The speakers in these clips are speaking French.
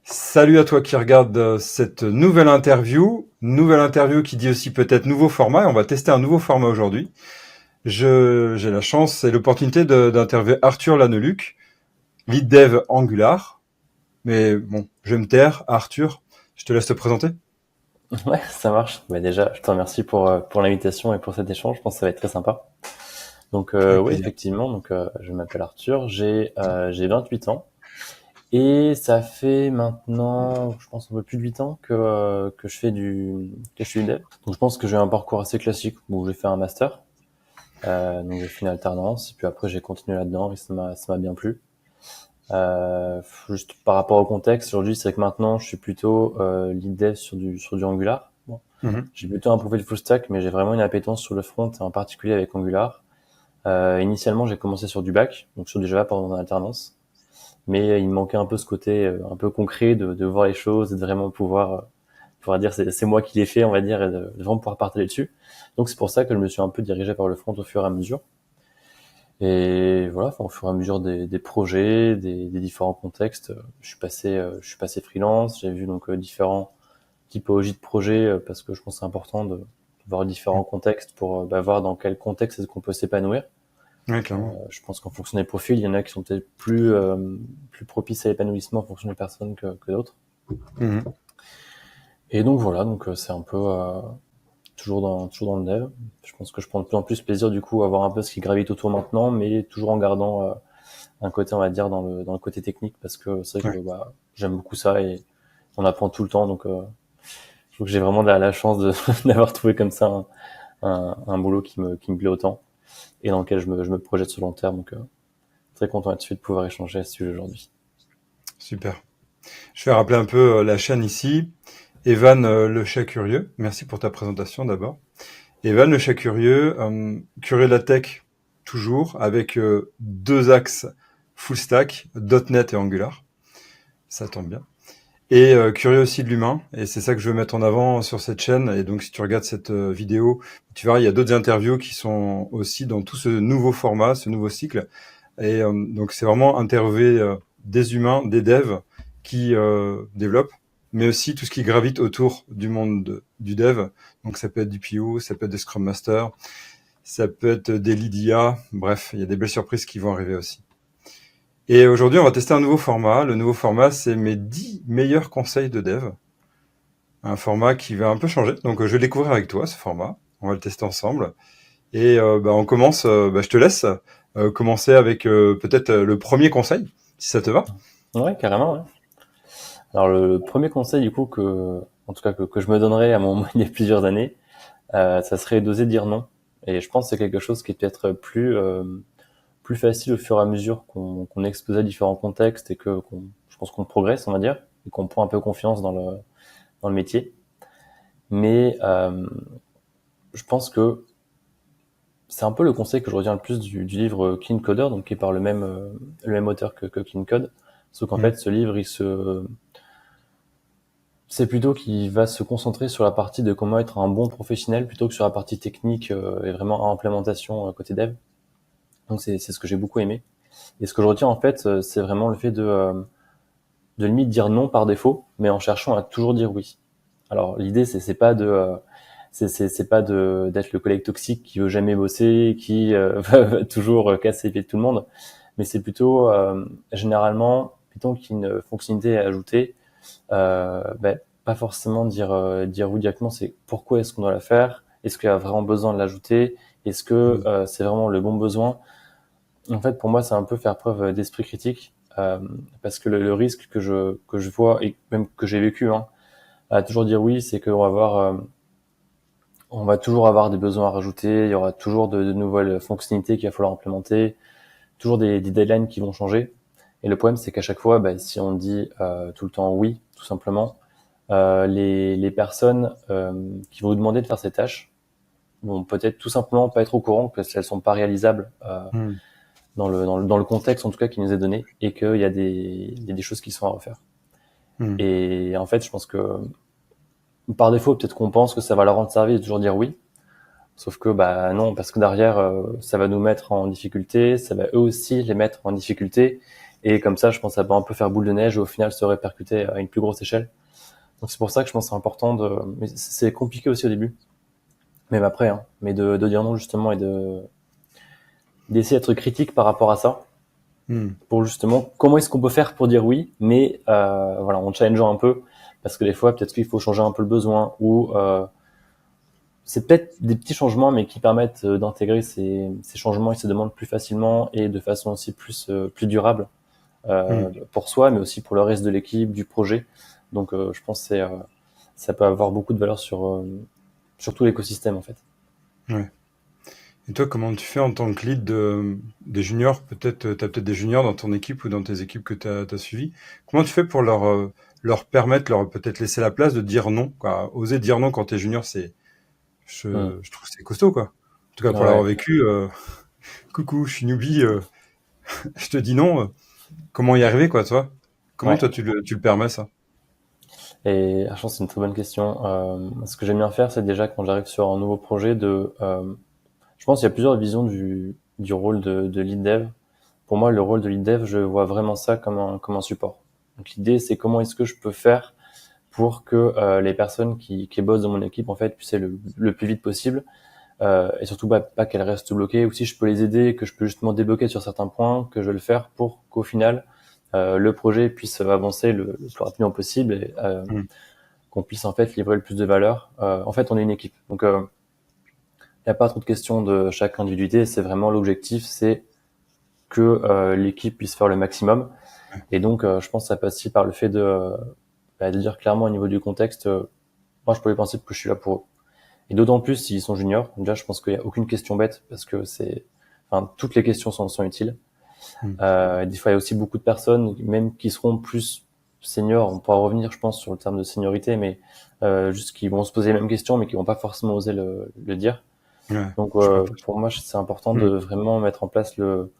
Salut à toi qui regarde cette nouvelle interview qui dit aussi peut-être nouveau format, et on va tester un nouveau format aujourd'hui. J'ai la chance et l'opportunité d'interviewer Arthur Laneluc, lead dev Angular. Mais bon, je vais me taire. Arthur, je te laisse te présenter. Ouais, ça marche. Bah déjà, je te remercie pour l'invitation et pour cet échange. Je pense que ça va être très sympa. Donc Avec oui, plaisir. effectivement. Donc je m'appelle Arthur. J'ai 28 ans et ça fait maintenant, je pense, un peu plus de 8 ans que je fais du dev. Donc je pense que j'ai un parcours assez classique où j'ai fait un master. Donc j'ai fait une alternance et puis après j'ai continué là-dedans et ça m'a bien plu. Juste par rapport au contexte, aujourd'hui, c'est que maintenant, je suis plutôt lead dev sur du Angular. Bon. Mhm. J'ai plutôt un profil full stack, mais j'ai vraiment une appétence sur le front, et en particulier avec Angular. Initialement, j'ai commencé sur du back, donc sur du Java pendant mon alternance. Mais il me manquait un peu ce côté un peu concret de voir les choses et de vraiment pouvoir dire c'est moi qui l'ai fait, on va dire, et de vraiment pouvoir partager dessus. Donc c'est pour ça que je me suis un peu dirigé vers le front au fur et à mesure. Et voilà, enfin, au fur et à mesure des projets, des différents contextes, je suis passé freelance. J'ai vu donc différents typologies de projets parce que je pense que c'est important de voir différents contextes pour voir dans quel contexte est-ce qu'on peut s'épanouir. Ouais, clairement. Je pense qu'en fonction des profils, il y en a qui sont peut-être plus propices à l'épanouissement en fonction des personnes que d'autres. Mhm. Et donc voilà, donc c'est un peu toujours dans le dev. Je pense que je prends de plus en plus plaisir du coup à voir un peu ce qui gravite autour maintenant, mais toujours en gardant un côté, on va dire, dans le côté technique, parce que c'est vrai Ouais. que j'aime beaucoup ça et on apprend tout le temps, donc je trouve que j'ai vraiment la chance d'avoir trouvé comme ça un boulot qui me plaît autant et dans lequel je me projette sur le long terme, donc très content là-dessus de pouvoir échanger à ce sujet aujourd'hui. Super. Je vais rappeler un peu la chaîne ici. Evan le chat curieux. Merci pour ta présentation d'abord. Evan le chat curieux, curieux de la tech toujours, avec deux axes full stack, .NET et Angular. Ça tombe bien. Et curieux aussi de l'humain, et c'est ça que je veux mettre en avant sur cette chaîne. Et donc si tu regardes cette vidéo, tu verras, il y a d'autres interviews qui sont aussi dans tout ce nouveau format, ce nouveau cycle. Et donc c'est vraiment interviewer des humains, des devs qui développent, mais aussi tout ce qui gravite autour du monde du dev. Donc ça peut être du PO, ça peut être des Scrum Masters, ça peut être des lead IA. Bref, il y a des belles surprises qui vont arriver aussi. Et aujourd'hui, on va tester un nouveau format. Le nouveau format, c'est mes 10 meilleurs conseils de dev. Un format qui va un peu changer. Donc je vais le découvrir avec toi, ce format. On va le tester ensemble. Et on commence, je te laisse commencer avec peut-être le premier conseil, si ça te va. Ouais, carrément, ouais. Alors le premier conseil du coup en tout cas que je me donnerais à mon il y a plusieurs années, ça serait d'oser dire non. Et je pense que c'est quelque chose qui est peut-être plus facile au fur et à mesure qu'on est exposé à différents contextes et je pense qu'on progresse, on va dire, et qu'on prend un peu confiance dans le métier. Mais je pense que c'est un peu le conseil que je retiens le plus du livre Clean Coder, donc qui est par le même auteur que Clean Code. Sauf qu'en fait, Mhm. ce livre, c'est plutôt qu'il va se concentrer sur la partie de comment être un bon professionnel plutôt que sur la partie technique et vraiment implémentation côté dev. Donc c'est ce que j'ai beaucoup aimé. Et ce que je retiens en fait, c'est vraiment le fait de limite dire non par défaut, mais en cherchant à toujours dire oui. Alors l'idée c'est pas c'est pas d'être le collègue toxique qui veut jamais bosser, qui va toujours casser les pieds de tout le monde, mais c'est plutôt généralement plutôt qu'une fonctionnalité à ajouter, pas forcément dire oui directement. C'est pourquoi est-ce qu'on doit la faire, est-ce qu'il y a vraiment besoin de l'ajouter, est-ce que Mhm. c'est vraiment le bon besoin. En fait, pour moi, c'est un peu faire preuve d'esprit critique, parce que le risque que je vois et même que j'ai vécu, hein, à toujours dire oui, c'est on va toujours avoir des besoins à rajouter, il y aura toujours de nouvelles fonctionnalités qu'il va falloir implémenter, toujours des deadlines qui vont changer. Et le problème, c'est qu'à chaque fois, si on dit tout le temps oui, tout simplement, les personnes qui vont vous demander de faire ces tâches vont peut-être tout simplement pas être au courant parce qu'elles sont pas réalisables Mhm. dans le contexte en tout cas qui nous est donné et qu'il y a des choses qui sont à refaire. Mhm. Et en fait, je pense que par défaut, peut-être qu'on pense que ça va leur rendre service de toujours dire oui. Sauf que non, parce que derrière, ça va nous mettre en difficulté, ça va eux aussi les mettre en difficulté, Et comme ça, je pense que ça peut un peu faire boule de neige et au final se répercuter à une plus grosse échelle. Donc c'est pour ça que je pense que c'est important mais c'est compliqué aussi au début, même après, hein, mais de dire non justement et d'essayer d'être critique par rapport à ça, Hmm. pour justement comment est-ce qu'on peut faire pour dire oui, mais voilà, en challengeant un peu, parce que des fois peut-être qu'il faut changer un peu le besoin ou c'est peut-être des petits changements, mais qui permettent d'intégrer ces changements et ces demandes plus facilement et de façon aussi plus durable Hmm. pour soi, mais aussi pour le reste de l'équipe, du projet. Donc, je pense que ça peut avoir beaucoup de valeur sur tout l'écosystème en fait. Ouais. Et toi, comment tu fais en tant que lead des juniors? Peut-être, tu as peut-être des juniors dans ton équipe ou dans tes équipes que tu as suivies. Comment tu fais pour leur permettre, leur peut-être laisser la place de dire non, quoi. Oser dire non quand t'es junior, Hmm. je trouve que c'est costaud, quoi. En tout cas, pour l'avoir Ouais, vécu, coucou, je suis newbie, je te dis non, comment y arriver, quoi, toi? Comment ouais. toi tu le permets, ça? Et je pense que c'est une très bonne question. Ce que j'aime bien faire, c'est déjà quand j'arrive sur un nouveau projet je pense qu'il y a plusieurs visions du rôle de lead dev. Pour moi, le rôle de lead dev, je vois vraiment ça comme un support. Donc l'idée, c'est comment est-ce que je peux faire pour que les personnes qui bossent dans mon équipe en fait puissent aller le plus vite possible et surtout pas qu'elles restent bloquées. Ou si je peux les aider, que je peux justement débloquer sur certains points, que je vais le faire pour qu'au final le projet puisse avancer le plus rapidement possible et Hmm. qu'on puisse en fait livrer le plus de valeur. En fait, on est une équipe, donc il n'y a pas trop de questions de chaque individualité. C'est vraiment l'objectif, c'est que l'équipe puisse faire le maximum. Et donc, je pense que ça passe aussi par le fait de dire clairement au niveau du contexte, moi, je peux les principes que je suis là pour eux. Et d'autant plus s'ils sont juniors. Déjà, je pense qu'il n'y a aucune question bête parce que toutes les questions sont utiles. Hmm. Des fois, il y a aussi beaucoup de personnes, même qui seront plus seniors. On pourra revenir, je pense, sur le terme de seniorité, mais juste qui vont se poser les mêmes questions, mais qui vont pas forcément oser le dire. Ouais, Donc, je vois plus. pour moi, c'est important de Hmm. vraiment mettre en place le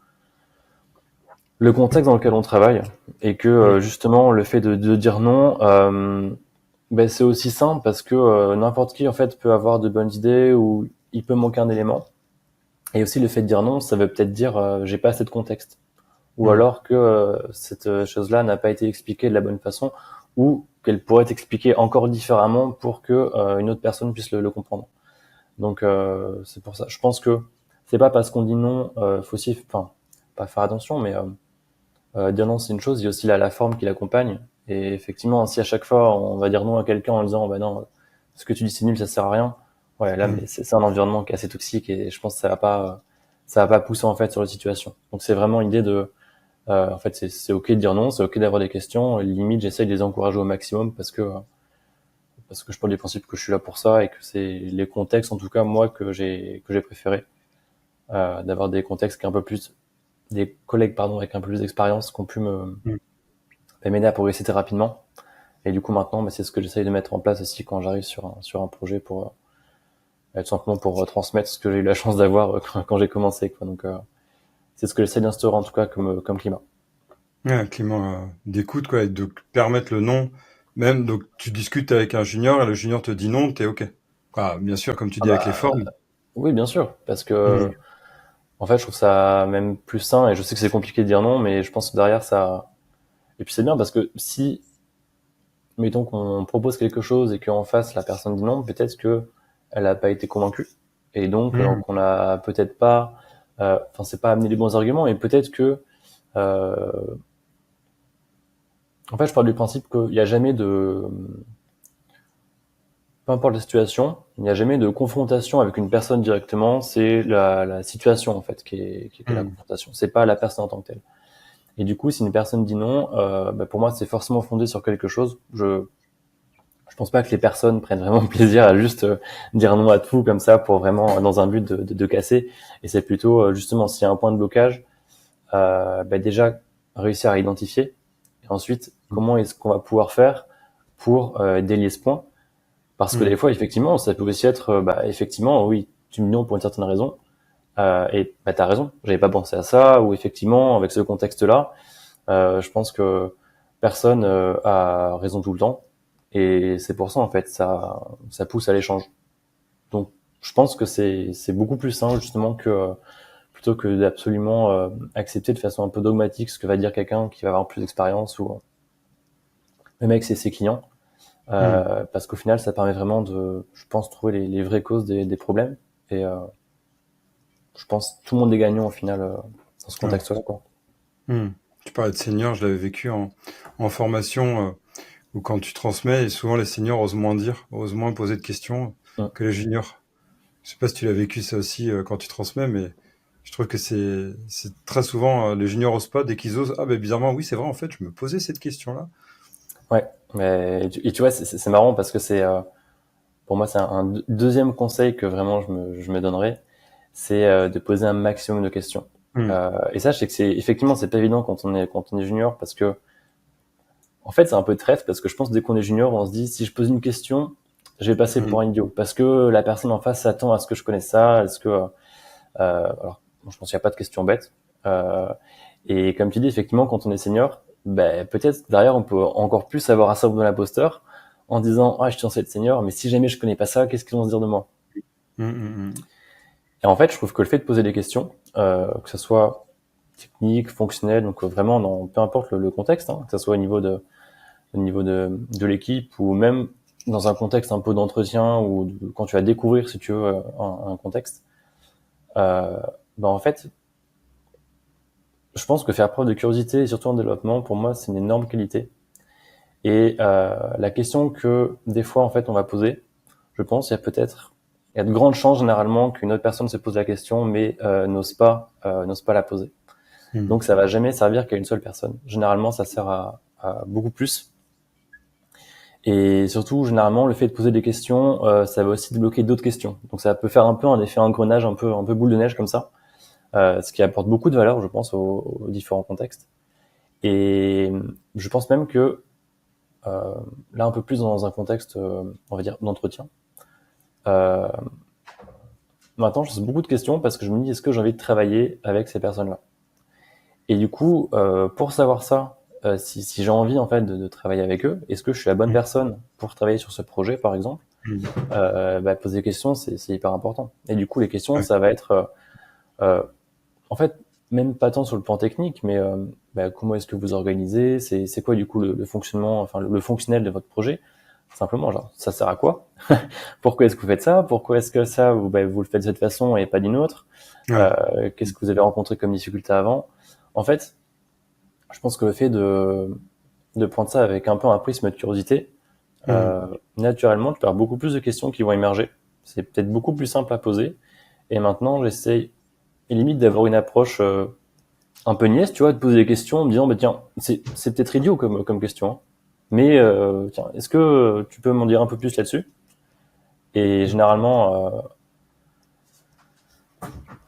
contexte dans lequel on travaille et que Hmm. justement le fait de dire non, ben, c'est aussi simple parce que n'importe qui en fait peut avoir de bonnes idées ou il peut manquer un élément. Et aussi le fait de dire non, ça veut peut-être dire j'ai pas assez de contexte ou Hmm. alors que cette chose-là n'a pas été expliquée de la bonne façon ou qu'elle pourrait être expliquée encore différemment pour que une autre personne puisse le comprendre. Donc c'est pour ça. Je pense que c'est pas parce qu'on dit non, faut aussi, enfin, pas faire attention, mais dire non c'est une chose, il y a aussi la forme qui l'accompagne. Et effectivement, si à chaque fois on va dire non à quelqu'un en disant bah non, ce que tu dis c'est nul, ça sert à rien. Ouais, là, Hmm. mais c'est un environnement qui est assez toxique et je pense que ça va pas pousser en fait sur la situation. Donc c'est vraiment l'idée en fait, c'est ok de dire non, c'est ok d'avoir des questions. Limite, j'essaye de les encourager au maximum parce que je pars du principe que je suis là pour ça et que c'est les contextes, en tout cas moi, que j'ai préféré d'avoir des contextes qui un peu plus, des collègues pardon avec un peu plus d'expérience qui ont pu Hmm. m'aider à progresser très rapidement. Et du coup maintenant, bah, c'est ce que j'essaye de mettre en place aussi quand j'arrive sur un projet pour tout simplement pour transmettre ce que j'ai eu la chance d'avoir quand j'ai commencé quoi. Donc c'est ce que j'essaie d'instaurer en tout cas comme climat. Ouais, un climat d'écoute, quoi, et de permettre le non. Même, donc, tu discutes avec un junior et le junior te dit non, t'es OK. Quoi, bien sûr, comme tu Ah dis, avec les bah formes. oui, bien sûr, parce que Hmm. en fait, je trouve ça même plus sain et je sais que c'est compliqué de dire non, mais je pense que derrière ça. Et puis c'est bien parce que si, mettons qu'on propose quelque chose et qu'en face la personne dit non, peut-être que elle a pas été convaincue et donc Hmm. qu'on a peut-être pas, enfin c'est pas amené les bons arguments et peut-être que, euh, en fait, je pars du principe qu'il n'y a jamais peu importe la situation, il n'y a jamais de confrontation avec une personne directement. C'est la situation en fait qui est la Hmm. confrontation. C'est pas la personne en tant que telle. Et du coup, si une personne dit non, bah, pour moi, c'est forcément fondé sur quelque chose. Je pense pas que les personnes prennent vraiment plaisir à juste dire non à tout comme ça pour vraiment dans un but de casser. Et c'est plutôt justement s'il y a un point de blocage, bah, déjà réussir à identifier. Et ensuite, comment est-ce qu'on va pouvoir faire pour délier ce point? Parce que Hmm. des fois, effectivement, ça peut aussi être, bah, effectivement, oui, tu me dis non pour une certaine raison. Et bah, t'as raison, j'avais pas pensé à ça. Ou effectivement, avec ce contexte-là, je pense que personne a raison tout le temps, et c'est pour ça en fait ça pousse à l'échange. Donc je pense que c'est beaucoup plus sain justement que plutôt que d'absolument accepter de façon un peu dogmatique ce que va dire quelqu'un qui va avoir plus d'expérience ou même avec ses clients. Hmm. Parce qu'au final, ça permet vraiment de, je pense, trouver les vraies causes des problèmes. Et je pense que tout le monde est gagnant au final dans ce Ouais. contexte-là, quoi. Hmm. Tu parlais de seniors, je l'avais vécu en formation où quand tu transmets, et souvent les seniors osent moins dire, osent moins poser de questions Mm. que les juniors. Je sais pas si tu l'as vécu ça aussi quand tu transmets, mais je trouve que c'est très souvent les juniors osent pas dès qu'ils osent. Ah ben bizarrement oui c'est vrai en fait je me posais cette question-là. Ouais. Mais, et tu vois, c'est marrant parce que c'est, pour moi, c'est un deuxième conseil que vraiment je me donnerais, c'est de poser un maximum de questions. Hmm. Et ça, je sais que c'est effectivement, c'est pas évident quand on est junior parce que en fait, c'est un peu traître parce que je pense que dès qu'on est junior, on se dit si je pose une question, je vais passer Hmm. pour un idiot parce que la personne en face s'attend à ce que je connaisse ça, est-ce que alors je pense qu'il n'y a pas de questions bêtes. Euh, et comme tu dis, effectivement, quand on est senior, ben, peut-être derrière on peut encore plus avoir un syndrome de l'imposteur en disant ah je suis censé être senior, mais si jamais je connais pas ça, qu'est-ce qu'ils vont se dire de moi? Hmm, hmm, hmm. Et en fait, je trouve que le fait de poser des questions, que ce soit technique, fonctionnel, donc vraiment dans peu importe le contexte, hein, que ce soit au niveau de l'équipe ou même dans un contexte un peu d'entretien ou quand tu vas découvrir, si tu veux, un contexte, euh, ben en fait, je pense que faire preuve de curiosité, et surtout en développement, pour moi, c'est une énorme qualité. Et la question que des fois, en fait, on va poser, je pense, il y a de grandes chances généralement qu'une autre personne se pose la question, mais n'ose pas la poser. Hmm. Donc, ça va jamais servir qu'à une seule personne. Généralement, ça sert à beaucoup plus. Et surtout, généralement, le fait de poser des questions, ça va aussi débloquer d'autres questions. Donc, ça peut faire un peu un effet engrenage, un peu boule de neige comme ça, ce qui apporte beaucoup de valeur, je pense, aux différents contextes. Et je pense même que là, un peu plus dans un contexte, on va dire, d'entretien. Euh, Maintenant, je pose beaucoup de questions parce que je me dis, est-ce que j'ai envie de travailler avec ces personnes-là? Et du coup, pour savoir ça, si j'ai envie en fait de travailler avec eux, est-ce que je suis la bonne Hmm. personne pour travailler sur ce projet, par exemple? Hmm. Bah, poser des questions, c'est hyper important. Et du coup, les questions, Ouais. ça va être, en fait, même pas tant sur le plan technique, mais bah, comment est-ce que vous organisez? C'est quoi du coup le fonctionnement, enfin le fonctionnel de votre projet? Simplement, genre, ça sert à quoi? Pourquoi est-ce que vous faites ça? Pourquoi est-ce que ça, vous, bah, vous le faites de cette façon et pas d'une autre? Ouais. Qu'est-ce que vous avez rencontré comme difficulté avant? En fait, je pense que le fait de prendre ça avec un peu un prisme de curiosité, Hmm. naturellement, tu vas avoir beaucoup plus de questions qui vont émerger. C'est peut-être beaucoup plus simple à poser. Et maintenant, j'essaye, limite, d'avoir une approche un peu niaise, tu vois, de poser des questions en me disant, bah, tiens, c'est peut-être idiot comme question, hein. Mais tiens, est-ce que tu peux m'en dire un peu plus là-dessus? Et généralement,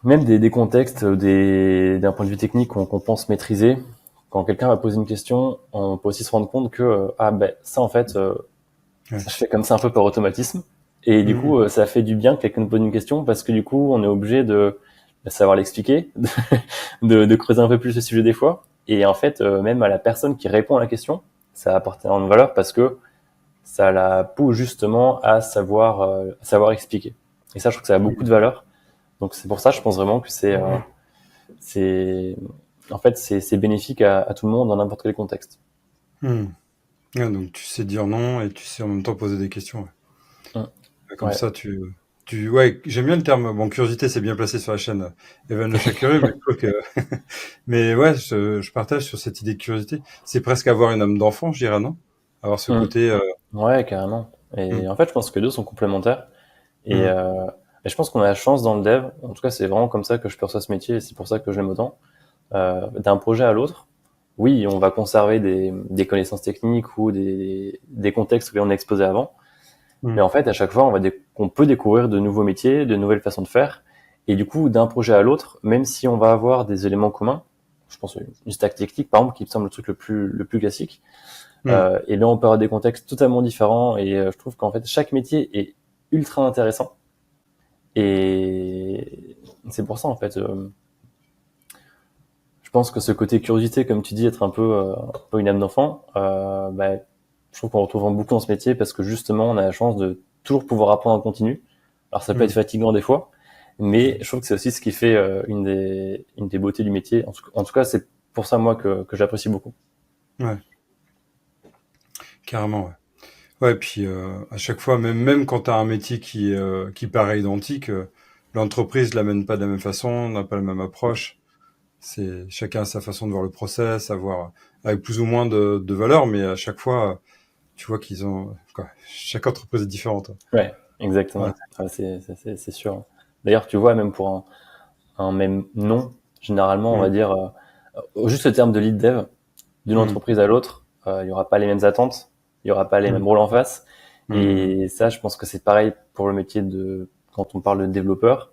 même des contextes, d'un point de vue technique qu'on pense maîtriser, quand quelqu'un va poser une question, on peut aussi se rendre compte que ah ben ça en fait, Ouais. je fais comme ça un peu par automatisme. Et du Hmm. coup, ça fait du bien que quelqu'un nous pose une question parce que du coup, on est obligé de savoir l'expliquer, de creuser un peu plus le sujet des fois. Et en fait, même à la personne qui répond à la question, ça apporte énormément de valeur parce que ça la pousse justement à savoir expliquer. Et ça, je trouve que ça a beaucoup de valeur. Donc c'est pour ça, je pense vraiment que c'est, en fait, c'est bénéfique à tout le monde dans n'importe quel contexte. Hmm. Ouais, donc tu sais dire non et tu sais en même temps poser des questions. Ouais. Mm. Ouais, comme Ouais. ça ouais j'aime bien le terme. Bon curiosité c'est bien placé sur la chaîne Evan Le Chat Curieux, mais je trouve que mais ouais je partage sur cette idée de curiosité. C'est presque avoir une âme d'enfant je dirais non? Avoir ce Mm. côté. Ouais, carrément. Hmm. Et en fait, je pense que les deux sont complémentaires. Et, Hmm. et je pense qu'on a la chance dans le dev, en tout cas c'est vraiment comme ça que je perçois ce métier et c'est pour ça que je l'aime autant, d'un projet à l'autre. Oui, on va conserver des connaissances techniques ou des contextes que l'on a exposés avant, mais Hmm. en fait à chaque fois on peut découvrir de nouveaux métiers, de nouvelles façons de faire, et du coup d'un projet à l'autre, même si on va avoir des éléments communs, je pense une stack technique par exemple qui me semble le truc le plus classique, Hmm. et là on peut avoir des contextes totalement différents et je trouve qu'en fait chaque métier est ultra intéressant. Et c'est pour ça, en fait, je pense que ce côté curiosité, comme tu dis, être un peu une âme d'enfant, bah, je trouve qu'on retrouve beaucoup dans ce métier parce que justement, on a la chance de toujours pouvoir apprendre en continu. Alors ça peut être Hmm. fatigant des fois, Mais je trouve que c'est aussi ce qui fait une des beautés du métier. En tout cas, c'est pour ça, moi, que j'apprécie beaucoup. Ouais, carrément, ouais. Ouais, puis à chaque fois, même quand tu as un métier qui paraît identique, l'entreprise l'amène pas de la même façon, n'a pas la même approche. C'est chacun a sa façon de voir le process, avoir avec plus ou moins de valeur, mais à chaque fois, tu vois qu'ils ont quoi, chaque entreprise est différente. Ouais, Ouais. exactement. Ah, c'est sûr. D'ailleurs, tu vois, même pour un même nom, généralement, on va Mm. dire, juste le terme de lead dev, d'une Mm. entreprise à l'autre, il y aura pas les mêmes attentes, il y aura pas les mêmes Mm. rôles en face. Mm. Et ça, je pense que c'est pareil pour le métier de, quand on parle de développeur.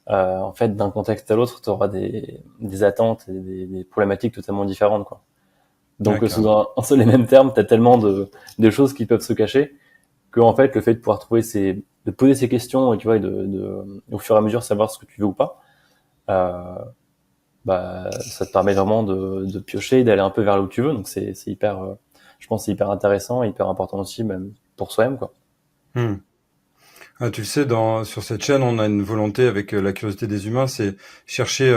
En fait, d'un contexte à l'autre, tu auras des attentes et des problématiques totalement différentes, quoi. Ouais, Donc, sous carrément. un seul et même terme, tu as tellement de choses qui peuvent se cacher que, en fait, le fait de pouvoir trouver de poser ces questions et tu vois, et au fur et à mesure savoir ce que tu veux ou pas, euh, bah, ça te permet vraiment de piocher et d'aller un peu vers là où tu veux. Donc, c'est hyper, je pense, que c'est hyper intéressant et hyper important aussi, même pour soi-même, quoi. Mm. Ah, tu le sais, sur cette chaîne, on a une volonté avec la curiosité des humains, c'est chercher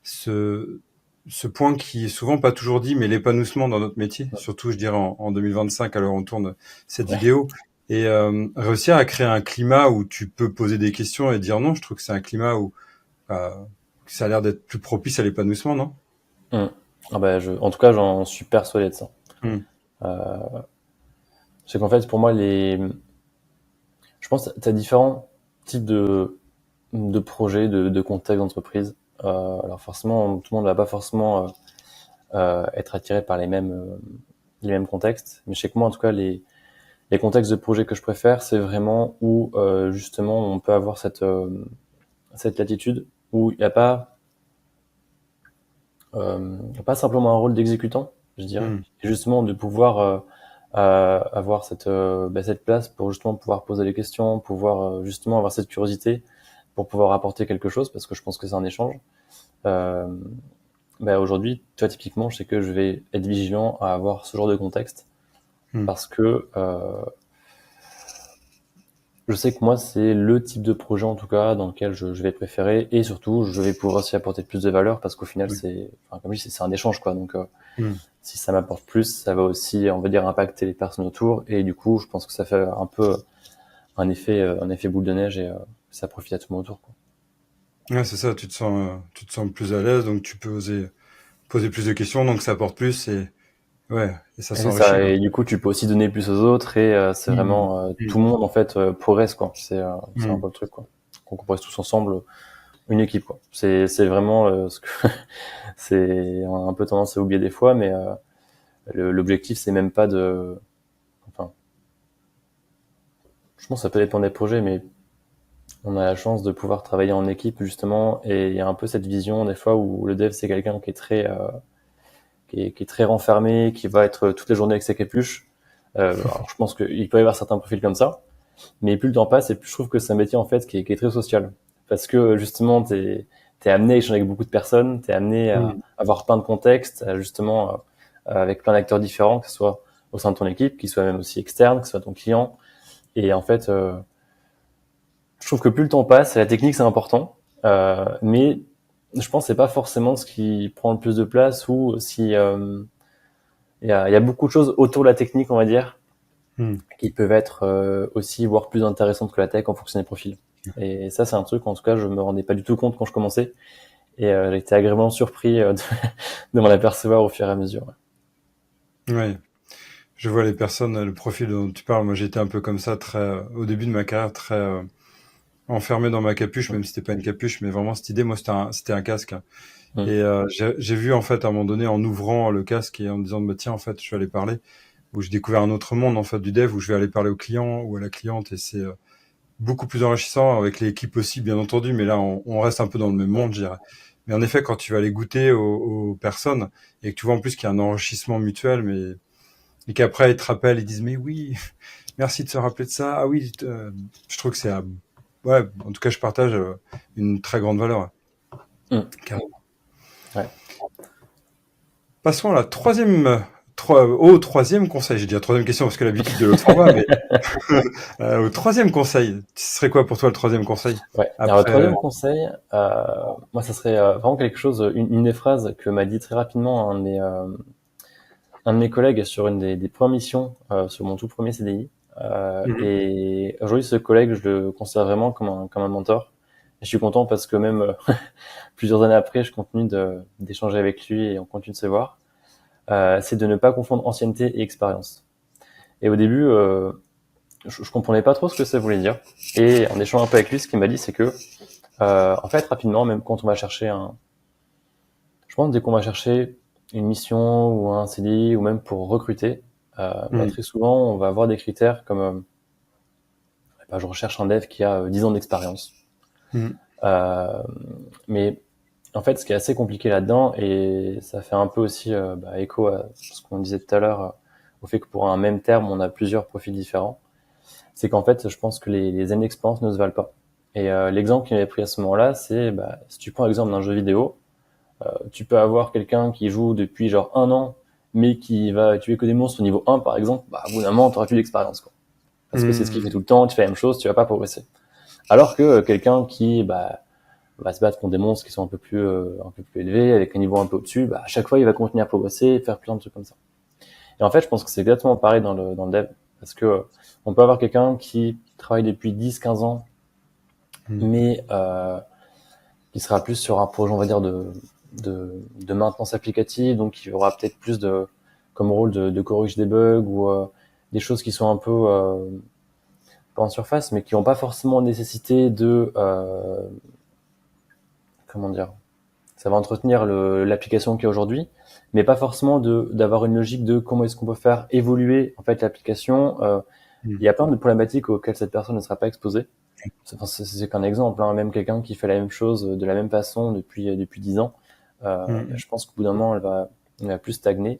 ce, ce point qui est souvent pas toujours dit, mais l'épanouissement dans notre métier, surtout, je dirais, en 2025, alors on tourne cette Ouais. vidéo, et réussir à créer un climat où tu peux poser des questions et dire non, je trouve que c'est un climat où euh, ça a l'air d'être plus propice à l'épanouissement, non? Mm. Ah bah, en tout cas, j'en suis persuadé de ça. Hmm. C'est qu'en fait, pour moi, je pense que tu as différents types de projets, de contextes d'entreprise. Alors forcément, tout le monde ne va pas forcément être attiré par les mêmes contextes. Mais je sais que moi, en tout cas, les contextes de projets que je préfère, c'est vraiment où justement on peut avoir cette latitude, où il n'y a pas simplement un rôle d'exécutant, je dirais, Hmm. et justement de pouvoir avoir cette place pour justement pouvoir poser les questions, pouvoir justement avoir cette curiosité pour pouvoir apporter quelque chose, parce que je pense que c'est un échange. Euh, Aujourd'hui, tu vois, typiquement, je sais que je vais être vigilant à avoir ce genre de contexte, Hmm. parce que je sais que moi, c'est le type de projet, en tout cas, dans lequel je vais préférer, et surtout, je vais pouvoir aussi apporter plus de valeur, parce qu'au final, Oui. enfin, comme je dis, c'est un échange, quoi. Donc, Hmm. si ça m'apporte plus, ça va aussi, on va dire, impacter les personnes autour, et du coup, je pense que ça fait un peu un effet boule de neige, et ça profite à tout le monde autour, quoi. Ouais, c'est ça, tu te sens plus à l'aise, donc tu peux oser poser plus de questions, donc ça apporte plus et ouais, et ça Et c'est s'enrichit, ça, quoi. et du coup, tu peux aussi donner plus aux autres, et c'est Hmm. vraiment Hmm. tout le monde en fait progresse, quoi. C'est un Hmm. peu le truc, quoi. Qu'on progresse tous ensemble, une équipe, quoi. C'est vraiment ce que c'est un peu tendance à oublier des fois, mais l'objectif c'est même pas enfin, je pense que ça peut dépendre des projets, mais on a la chance de pouvoir travailler en équipe justement, et il y a un peu cette vision des fois où le dev c'est quelqu'un qui est qui est très renfermé, qui va être toute la journée avec sa capuche. Alors je pense qu'il peut y avoir certains profils comme ça, mais plus le temps passe et plus je trouve que c'est un métier en fait qui est très social, parce que justement t'es amené à échanger avec beaucoup de personnes, t'es amené à Hmm. avoir plein de contextes, justement avec plein d'acteurs différents, que ce soit au sein de ton équipe, qui soit même aussi externe, que ce soit ton client. Et en fait, je trouve que plus le temps passe, et la technique c'est important, mais je pense que c'est pas forcément ce qui prend le plus de place, ou si il y a beaucoup de choses autour de la technique, on va dire, Hmm. qui peuvent être aussi, voire plus intéressantes que la tech en fonction des profils. Et ça, c'est un truc, en tout cas, je me rendais pas du tout compte quand je commençais. Et j'ai été agréablement surpris de m'en apercevoir au fur et à mesure. Ouais, je vois les personnes, le profil dont tu parles. Moi, j'étais un peu comme ça, très au début de ma carrière, très enfermé dans ma capuche, Mm. même si c'était pas une capuche, mais vraiment cette idée, moi, c'était un casque, hein. Mm. Et j'ai vu en fait à un moment donné, en ouvrant le casque et en me disant, bah, tiens, en fait, je vais aller parler, où j'ai découvert un autre monde en fait du dev, où je vais aller parler au client ou à la cliente, et c'est beaucoup plus enrichissant avec l'équipe aussi, bien entendu. Mais là, on reste un peu dans le même monde, je dirais. Mais en effet, quand tu vas aller goûter aux personnes et que tu vois en plus qu'il y a un enrichissement mutuel, mais et qu'après ils te rappellent, ils disent mais oui, merci de se rappeler de ça. Ah oui, je trouve que c'est ouais, en tout cas, je partage une très grande valeur. Mm. Carrément. Ouais. Passons à la au troisième conseil, j'ai dit la troisième question parce que l'habitude de l'autre format, mais au troisième conseil, ce serait quoi pour toi le troisième conseil? Ouais. Alors, le Après, troisième conseil, moi, ça serait vraiment quelque chose, une des phrases que m'a dit très rapidement un de mes collègues sur une des premières missions, sur mon tout premier CDI. mhm, Et aujourd'hui, ce collègue, je le considère vraiment comme un mentor. Et je suis content parce que même plusieurs années après, je continue d'échanger avec lui et on continue de se voir. C'est de ne pas confondre ancienneté et expérience. Et au début, je comprenais pas trop ce que ça voulait dire. Et en échangeant un peu avec lui, ce qu'il m'a dit, c'est que, en fait, rapidement, même quand on va chercher je pense dès qu'on va chercher une mission ou un CDI ou même pour recruter, mhm, très souvent, on va avoir des critères comme, je recherche un dev qui a 10 ans d'expérience. mhm, Euh, mais en fait, ce qui est assez compliqué là-dedans, et ça fait un peu aussi écho à ce qu'on disait tout à l'heure, au fait que pour un même terme, on a plusieurs profils différents, c'est qu'en fait, je pense que les années d'expérience ne se valent pas. Et l'exemple qu'il m'avait pris à ce moment-là, c'est si tu prends l'exemple d'un jeu vidéo, tu peux avoir quelqu'un qui joue depuis genre 1 an, mais qui va tuer que des monstres au niveau 1, par exemple, au bout d'un moment, tu n'auras plus d'expérience, quoi. Parce que c'est ce qu'il fait mhm. tout le temps, tu fais la même chose, tu vas pas progresser. Alors que quelqu'un qui va se battre contre des monstres qui sont un peu plus élevés, avec un niveau un peu au-dessus, à chaque fois, il va continuer à progresser et faire plein de trucs comme ça. Et en fait, je pense que c'est exactement pareil dans le dev, parce que on peut avoir quelqu'un qui travaille depuis 10, 15 ans, Mhm. mais qui sera plus sur un projet, on va dire, de maintenance applicative, donc il y aura peut-être plus comme rôle de corriger des bugs ou des choses qui sont un peu pas en surface, mais qui n'ont pas forcément nécessité comment dire, ça va entretenir l'application qui est aujourd'hui, mais pas forcément d'avoir une logique de comment est-ce qu'on peut faire évoluer en fait l'application. Il y a plein de problématiques auxquelles cette personne ne sera pas exposée. C'est qu'un exemple, hein. Même quelqu'un qui fait la même chose de la même façon depuis 10 ans, Mhm. je pense qu'au bout d'un moment, elle va plus stagner.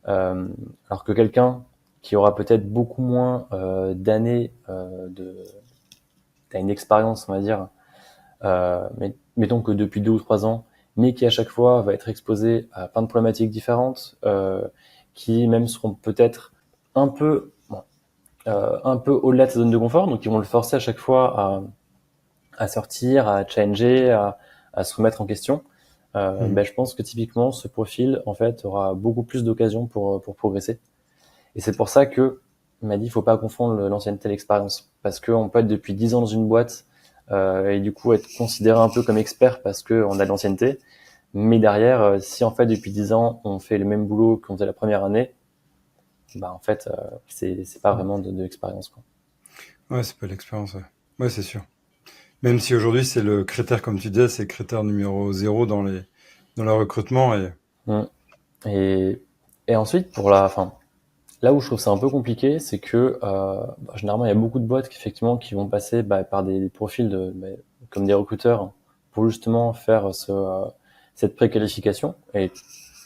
Euh, alors que quelqu'un qui aura peut-être beaucoup moins d'années t'as une expérience, on va dire, mais mettons que depuis 2 ou 3 ans, mais qui à chaque fois va être exposé à plein de problématiques différentes, qui même seront peut-être un peu un peu au-delà de sa zone de confort, donc ils vont le forcer à chaque fois à sortir, à changer, à se remettre en question. Mhm. Je pense que typiquement ce profil en fait aura beaucoup plus d'occasions pour progresser. Et c'est pour ça que il m'a dit il faut pas confondre l'ancienneté et l'expérience, parce qu'on peut être depuis 10 ans dans une boîte et du coup être considéré un peu comme expert parce qu'on a de l'ancienneté, mais derrière si en fait depuis 10 ans on fait le même boulot qu'on faisait la première année, en fait c'est pas vraiment de l'expérience, quoi. Ouais, c'est pas l'expérience, ouais. Ouais, c'est sûr. Même si aujourd'hui c'est le critère, comme tu disais, c'est le critère numéro zéro dans le recrutement et Mm. Et, et ensuite, là où je trouve ça un peu compliqué, c'est que généralement, il y a beaucoup de boîtes qui, effectivement, qui vont passer par des profils comme des recruteurs pour justement faire cette préqualification, et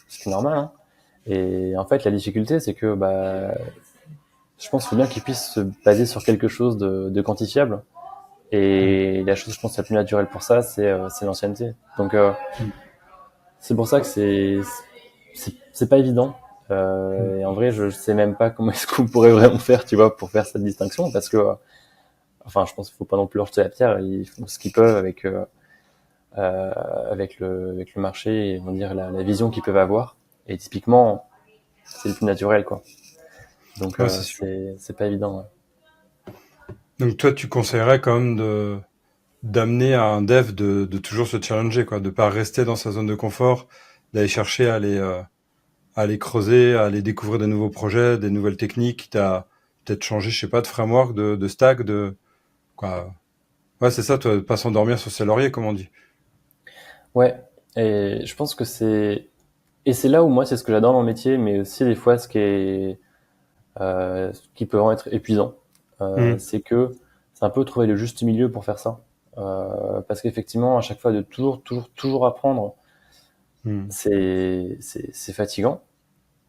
ce qui est normal, hein. Et en fait, la difficulté, c'est que je pense qu'il faut bien qu'ils puissent se baser sur quelque chose de quantifiable. Mhm. Et la chose, je pense, la plus naturelle pour ça, c'est l'ancienneté. Donc, Mhm. c'est pour ça que c'est pas évident. Mhm. Et en vrai, je sais même pas comment est-ce qu'on pourrait vraiment faire, tu vois, pour faire cette distinction, parce que, je pense qu'il faut pas non plus leur jeter la pierre. Ils font ce qu'ils peuvent avec le marché et on va dire la vision qu'ils peuvent avoir. Et typiquement, c'est le plus naturel, quoi. Donc, Ouais, c'est sûr. c'est pas évident. Ouais. Donc toi, tu conseillerais quand même d'amener à un dev de toujours se challenger, quoi, de pas rester dans sa zone de confort, d'aller chercher à aller creuser, à aller découvrir de nouveaux projets, des nouvelles techniques, quitte à peut-être changer, je sais pas, de framework, de stack, quoi. Ouais, c'est ça, toi, de pas s'endormir sur ses lauriers, comme on dit. Ouais. Et je pense que et c'est là où moi, c'est ce que j'adore dans le métier, mais aussi des fois ce qui peut en être épuisant. Mhm. C'est que c'est un peu trouver le juste milieu pour faire ça. Parce qu'effectivement, à chaque fois de toujours apprendre, Mhm. c'est fatigant.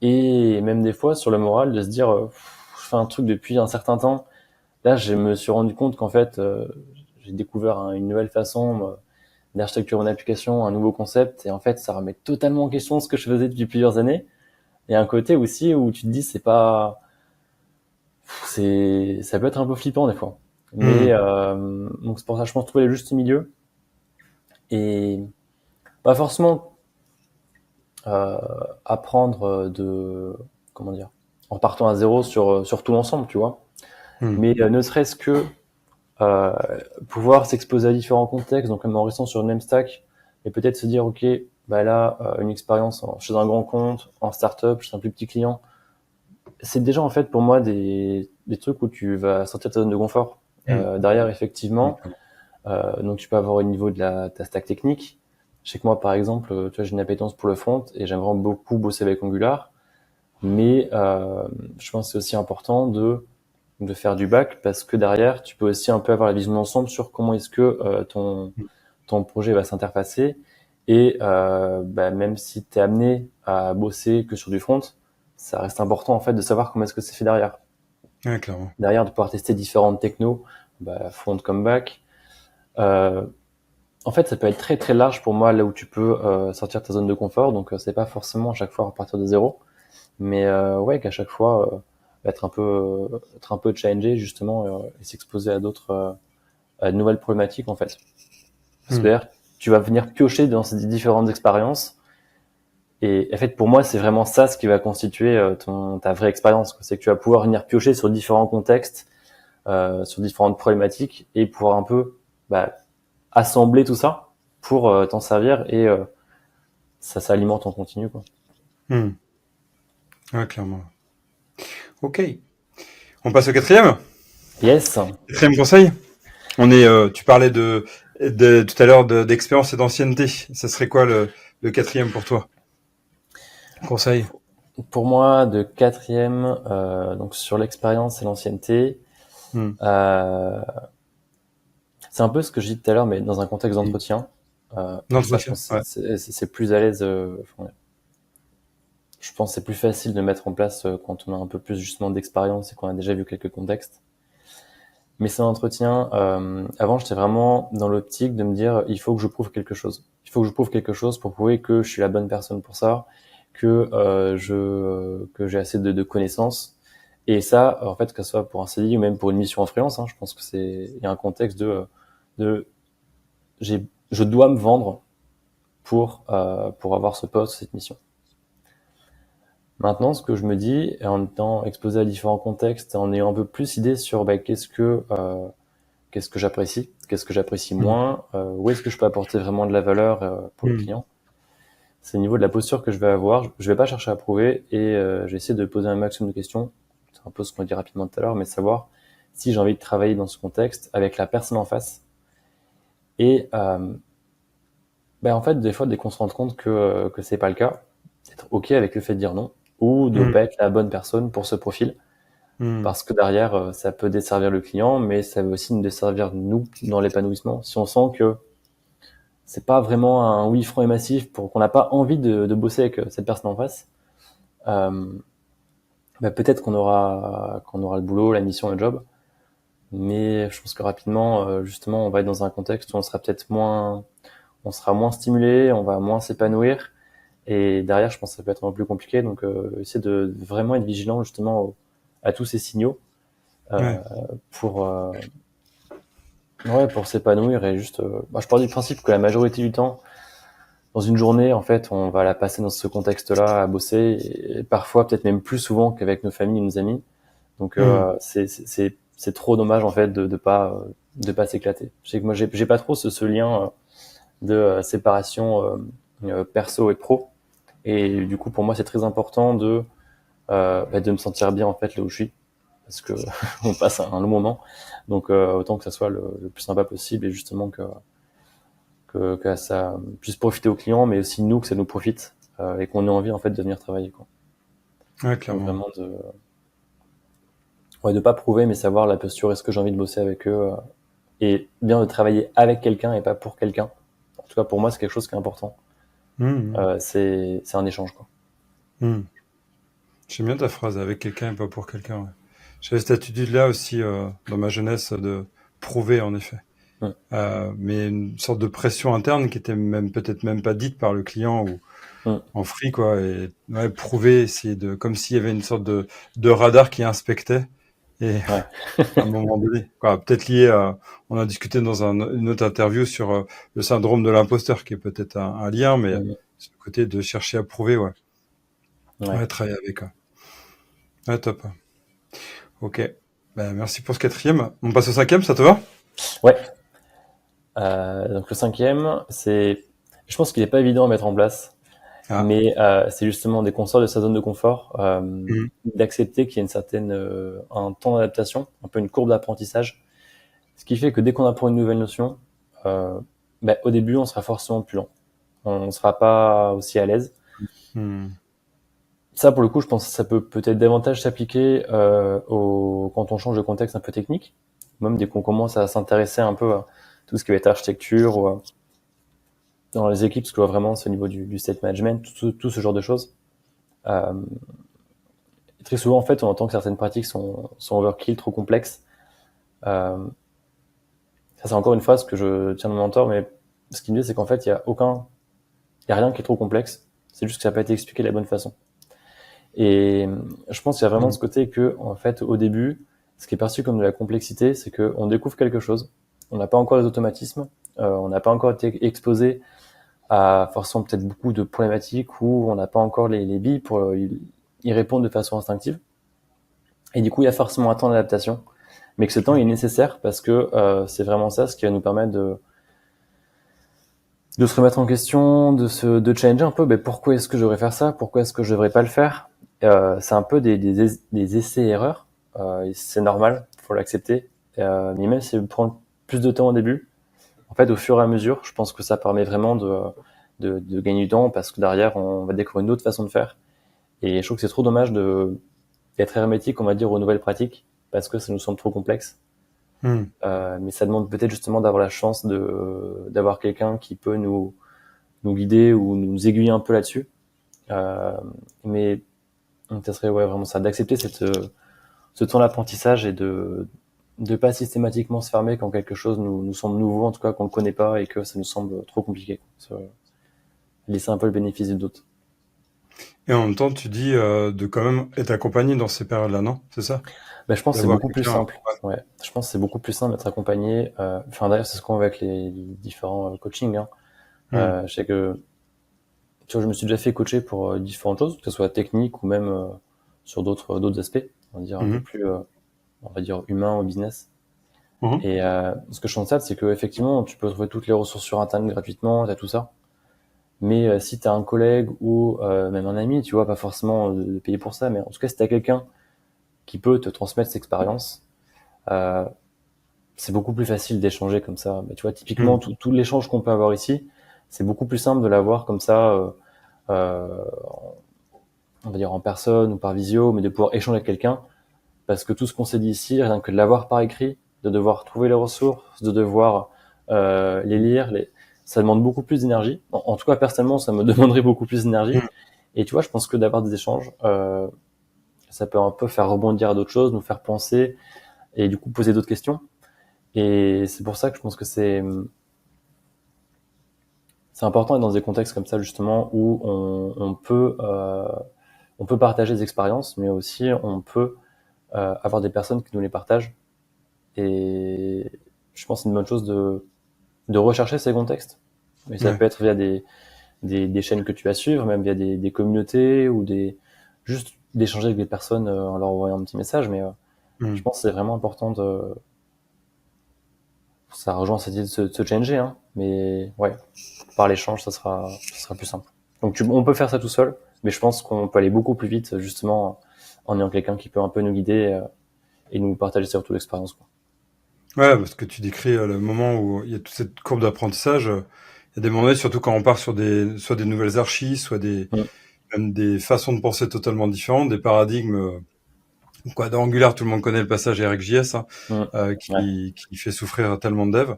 Et même des fois, sur le moral, de se dire, je fais un truc depuis un certain temps. Là, je me suis rendu compte qu'en fait, j'ai découvert une nouvelle façon d'architecture une application, un nouveau concept, et en fait, ça remet totalement en question ce que je faisais depuis plusieurs années. Et un côté aussi où tu te dis c'est pas, ça peut être un peu flippant des fois. Mais Hmm. donc c'est pour ça je pense trouver le juste milieu et pas forcément euh, apprendre de comment dire en partant à zéro sur tout l'ensemble, tu vois. Hmm. Mais ne serait-ce que euh, pouvoir s'exposer à différents contextes, donc même en restant sur le même stack, et peut-être se dire ok, bah là une expérience chez un grand compte, en startup, chez un plus petit client, c'est déjà en fait pour moi des trucs où tu vas sortir de ta zone de confort. Hmm. Derrière effectivement, D'accord. donc tu peux avoir au niveau de ta stack technique. Je sais que moi par exemple, tu vois, j'ai une appétence pour le front et j'aime vraiment beaucoup bosser avec Angular, mais je pense que c'est aussi important de faire du back parce que derrière tu peux aussi un peu avoir la vision d'ensemble sur comment est-ce que ton projet va s'interfacer et bah, même si tu es amené à bosser que sur du front, ça reste important en fait de savoir comment est-ce que c'est fait derrière. Ouais, clairement. Derrière, de pouvoir tester différentes technos, bah, front comme back. Euh, En fait, ça peut être très très large pour moi là où tu peux sortir de ta zone de confort. Donc, c'est pas forcément à chaque fois à partir de zéro, mais ouais, qu'à chaque fois être un peu challengé justement et s'exposer à d'autres à de nouvelles problématiques en fait. Parce que Hmm. derrière, tu vas venir piocher dans ces différentes expériences. Et en fait, pour moi, c'est vraiment ça ce qui va constituer ta vraie expérience. C'est que tu vas pouvoir venir piocher sur différents contextes, sur différentes problématiques et pouvoir un peu bah, assembler tout ça pour t'en servir et ça s'alimente en continu, quoi. Hmm. Ouais, clairement. Ok. On passe au quatrième. Yes. Quatrième conseil. Tu parlais tout à l'heure d'expérience et d'ancienneté. Ça serait quoi le quatrième pour toi? Conseil. Pour moi, de quatrième, donc sur l'expérience et l'ancienneté, Hmm. euh, c'est un peu ce que j'ai dit tout à l'heure, mais dans un contexte Hmm. d'entretien. Bah, je L'entretien. pense que Ouais. c'est plus à l'aise. Je pense que c'est plus facile de mettre en place quand on a un peu plus justement d'expérience et qu'on a déjà vu quelques contextes. Mais c'est un entretien. Avant, j'étais vraiment dans l'optique de me dire, il faut que je prouve quelque chose. Il faut que je prouve quelque chose pour prouver que je suis la bonne personne pour ça, que j'ai assez de connaissances. Et ça, en fait, que ce soit pour un CDI ou même pour une mission en freelance, hein, je pense que il y a un contexte de je dois me vendre pour avoir ce poste, cette mission. Maintenant, ce que je me dis, en étant exposé à différents contextes, en ayant un peu plus idée sur bah, qu'est-ce que j'apprécie Hmm. moins, où est-ce que je peux apporter vraiment de la valeur pour le Hmm. client. C'est au niveau de la posture que je vais avoir. Je vais pas chercher à prouver et je vais essayer de poser un maximum de questions. C'est un peu ce qu'on a dit rapidement tout à l'heure, mais savoir si j'ai envie de travailler dans ce contexte avec la personne en face. Et ben en fait, des fois, dès qu'on se rend compte que c'est pas le cas, être ok avec le fait de dire non ou de Hmm. pas être la bonne personne pour ce profil. Hmm. Parce que derrière, ça peut desservir le client, mais ça va aussi nous desservir nous dans l'épanouissement. Si on sent que c'est pas vraiment un oui franc et massif pour qu'on n'a pas envie de bosser avec cette personne en face, euh, bah peut-être qu'on aura le boulot, la mission, le job, mais je pense que rapidement, justement, on va être dans un contexte où on sera moins stimulé, on va moins s'épanouir, et derrière, je pense que ça peut être un peu plus compliqué. Donc, essayer de vraiment être vigilant justement à tous ces signaux euh, Ouais. pour ouais, pour s'épanouir et juste. Bah, je pars du principe que la majorité du temps, dans une journée, en fait, on va la passer dans ce contexte-là à bosser, et parfois peut-être même plus souvent qu'avec nos familles et nos amis. Donc Hmm. c'est trop dommage en fait de pas s'éclater. Je sais que moi j'ai pas trop ce lien de séparation perso et pro. Et du coup pour moi c'est très important bah, de me sentir bien en fait là où je suis parce que on passe un long moment. Donc autant que ça soit le plus sympa possible et justement que ça puisse profiter aux clients, mais aussi nous que ça nous profite et qu'on ait envie en fait de venir travailler quoi. Ouais, Donc clairement. vraiment de pas prouver mais savoir la posture, est-ce que j'ai envie de bosser avec eux et bien de travailler avec quelqu'un et pas pour quelqu'un. En tout cas pour moi c'est quelque chose qui est important. Hmm. C'est un échange quoi. Hmm. J'aime bien ta phrase, avec quelqu'un et pas pour quelqu'un. Ouais. J'avais cette attitude-là aussi dans ma jeunesse de prouver, en effet. Mm. Mais une sorte de pression interne qui était même peut-être même pas dite par le client Mm. en free, quoi, et ouais, prouver, essayer de, comme s'il y avait une sorte de radar qui inspectait, et Ouais. à un moment donné, quoi, peut-être lié à, on a discuté dans une autre interview sur le syndrome de l'imposteur, qui est peut-être un lien, mais Mm. ce côté de chercher à prouver, ouais, Ouais. ouais, travailler avec, ouais. Ouais, top. Ok. Ben, merci pour ce quatrième. On passe au cinquième, ça te va? Ouais. Donc le cinquième, je pense qu'il est pas évident à mettre en place, Ah. mais c'est justement dès qu'on sort de sa zone de confort, Mhm. d'accepter qu'il y a un temps d'adaptation, un peu une courbe d'apprentissage, ce qui fait que dès qu'on apprend une nouvelle notion, euh, au début on sera forcément plus lent, on sera pas aussi à l'aise. Mhm. Ça, pour le coup, je pense que ça peut peut-être davantage s'appliquer quand on change de contexte un peu technique, même dès qu'on commence à s'intéresser un peu à tout ce qui va être architecture ou dans les équipes, parce que je vois vraiment c'est au niveau du state management, tout ce genre de choses. Euh, et très souvent, en fait, on entend que certaines pratiques sont overkill, trop complexes. Euh, Ça, c'est encore une phrase que je tiens de mon mentor, mais ce qu'il me dit, c'est qu'en fait, il y a rien qui est trop complexe. C'est juste que ça n'a pas été expliqué de la bonne façon. Et je pense qu'il y a vraiment Mhm. ce côté que, en fait, au début, ce qui est perçu comme de la complexité, c'est qu'on découvre quelque chose. On n'a pas encore les automatismes. On n'a pas encore été exposé à forcément peut-être beaucoup de problématiques où on n'a pas encore les billes pour y répondre de façon instinctive. Et du coup, il y a forcément un temps d'adaptation, mais que ce temps Ouais. est nécessaire parce que c'est vraiment ça ce qui va nous permettre de se remettre en question, de challenger un peu. Pourquoi est-ce que je devrais faire ça? Pourquoi est-ce que je devrais pas le faire? C'est un peu des essais-erreurs. Et c'est normal, faut l'accepter. Mais même si ça prend plus de temps au début, en fait, au fur et à mesure, je pense que ça permet vraiment de gagner du temps parce que derrière, on va découvrir une autre façon de faire. Et je trouve que c'est trop dommage d'être hermétique, on va dire, aux nouvelles pratiques parce que ça nous semble trop complexe. Mhm. Mais ça demande peut-être justement d'avoir la chance d'avoir quelqu'un qui peut nous guider ou nous aiguiller un peu là-dessus. Euh, mais ça serait ouais, vraiment ça, d'accepter ce temps d'apprentissage et de pas systématiquement se fermer quand quelque chose nous semble nouveau, en tout cas qu'on ne connaît pas et que ça nous semble trop compliqué. Laisser un peu le bénéfice du doute. Et en même temps, tu dis de quand même être accompagné dans ces périodes-là, non? C'est ça? Je pense que c'est D'avoir beaucoup plus quelqu'un. simple. Ouais, je pense que c'est beaucoup plus simple d'être accompagné. Enfin d'ailleurs c'est ce qu'on voit avec les différents coachings. Hein. Mhm. Je sais que tu vois, je me suis déjà fait coacher pour différentes choses, que ce soit technique ou même sur d'autres aspects, on va dire un peu Mhm. plus on va dire humain au business. Mhm. Et ce que je constate, c'est que effectivement, tu peux trouver toutes les ressources sur Internet gratuitement, t'as tout ça. Mais si t'as un collègue ou même un ami, tu vois, pas forcément de payer pour ça, mais en tout cas, si t'as quelqu'un qui peut te transmettre cette expérience, euh, c'est beaucoup plus facile d'échanger comme ça. Tu vois, typiquement, Mhm. tout l'échange qu'on peut avoir ici, c'est beaucoup plus simple de l'avoir comme ça, euh, on va dire en personne ou par visio, mais de pouvoir échanger avec quelqu'un, parce que tout ce qu'on s'est dit ici, rien que de l'avoir par écrit, de devoir trouver les ressources, de devoir les lire, ça demande beaucoup plus d'énergie. En tout cas, personnellement, ça me demanderait beaucoup plus d'énergie. Mhm. Et tu vois, je pense que d'avoir des échanges, ça peut un peu faire rebondir à d'autres choses, nous faire penser et du coup poser d'autres questions. Et c'est pour ça que je pense que c'est important d'être dans des contextes comme ça justement où on peut partager des expériences, mais aussi on peut avoir des personnes qui nous les partagent. Et je pense que c'est une bonne chose de rechercher ces contextes. Mais ça Ouais. peut être via des chaînes que tu vas suivre, même via des communautés ou juste d'échanger avec des personnes en leur envoyant un petit message. Mais je Mhm. pense que c'est vraiment important ça rejoint cette idée de se changer, hein. Mais ouais, par l'échange, ça sera plus simple. Donc on peut faire ça tout seul, mais je pense qu'on peut aller beaucoup plus vite justement en ayant quelqu'un qui peut un peu nous guider et nous partager surtout l'expérience, quoi. Ouais, parce que tu décris le moment où il y a toute cette courbe d'apprentissage. Il y a des moments, surtout quand on part sur soit des nouvelles archives, soit Mm. même des façons de penser totalement différentes, des paradigmes. Quoi, dans Angular, tout le monde connaît le passage RxJS, hein, Mm. Ouais. qui fait souffrir tellement de devs.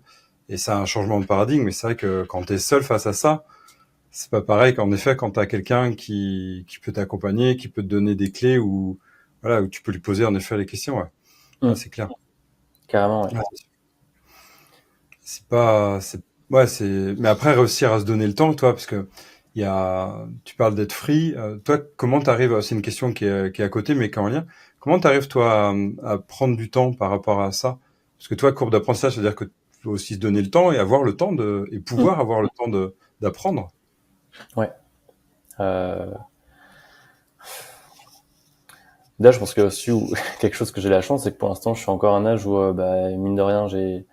Et c'est un changement de paradigme. Mais c'est vrai que quand tu es seul face à ça, c'est pas pareil qu'en effet quand tu as quelqu'un qui peut t'accompagner, qui peut te donner des clés ou voilà, où tu peux lui poser en effet les questions. Ouais, ah, Mm. c'est clair. Carrément, ouais. Ouais, c'est pas, c'est, ouais, c'est, mais après réussir à se donner le temps, toi, parce que tu parles d'être free. Toi, comment t'arrives, c'est une question qui est à côté, mais qui est en lien. Comment t'arrives, toi, à prendre du temps par rapport à ça? Parce que toi, courbe d'apprentissage, c'est-à-dire que faut aussi se donner le temps et avoir le temps et Hmm. pouvoir avoir le temps d'apprendre. Ouais. Euh, Là, je pense que aussi quelque chose que j'ai la chance, c'est que pour l'instant, je suis encore à un âge où, bah, mine de rien, j'ai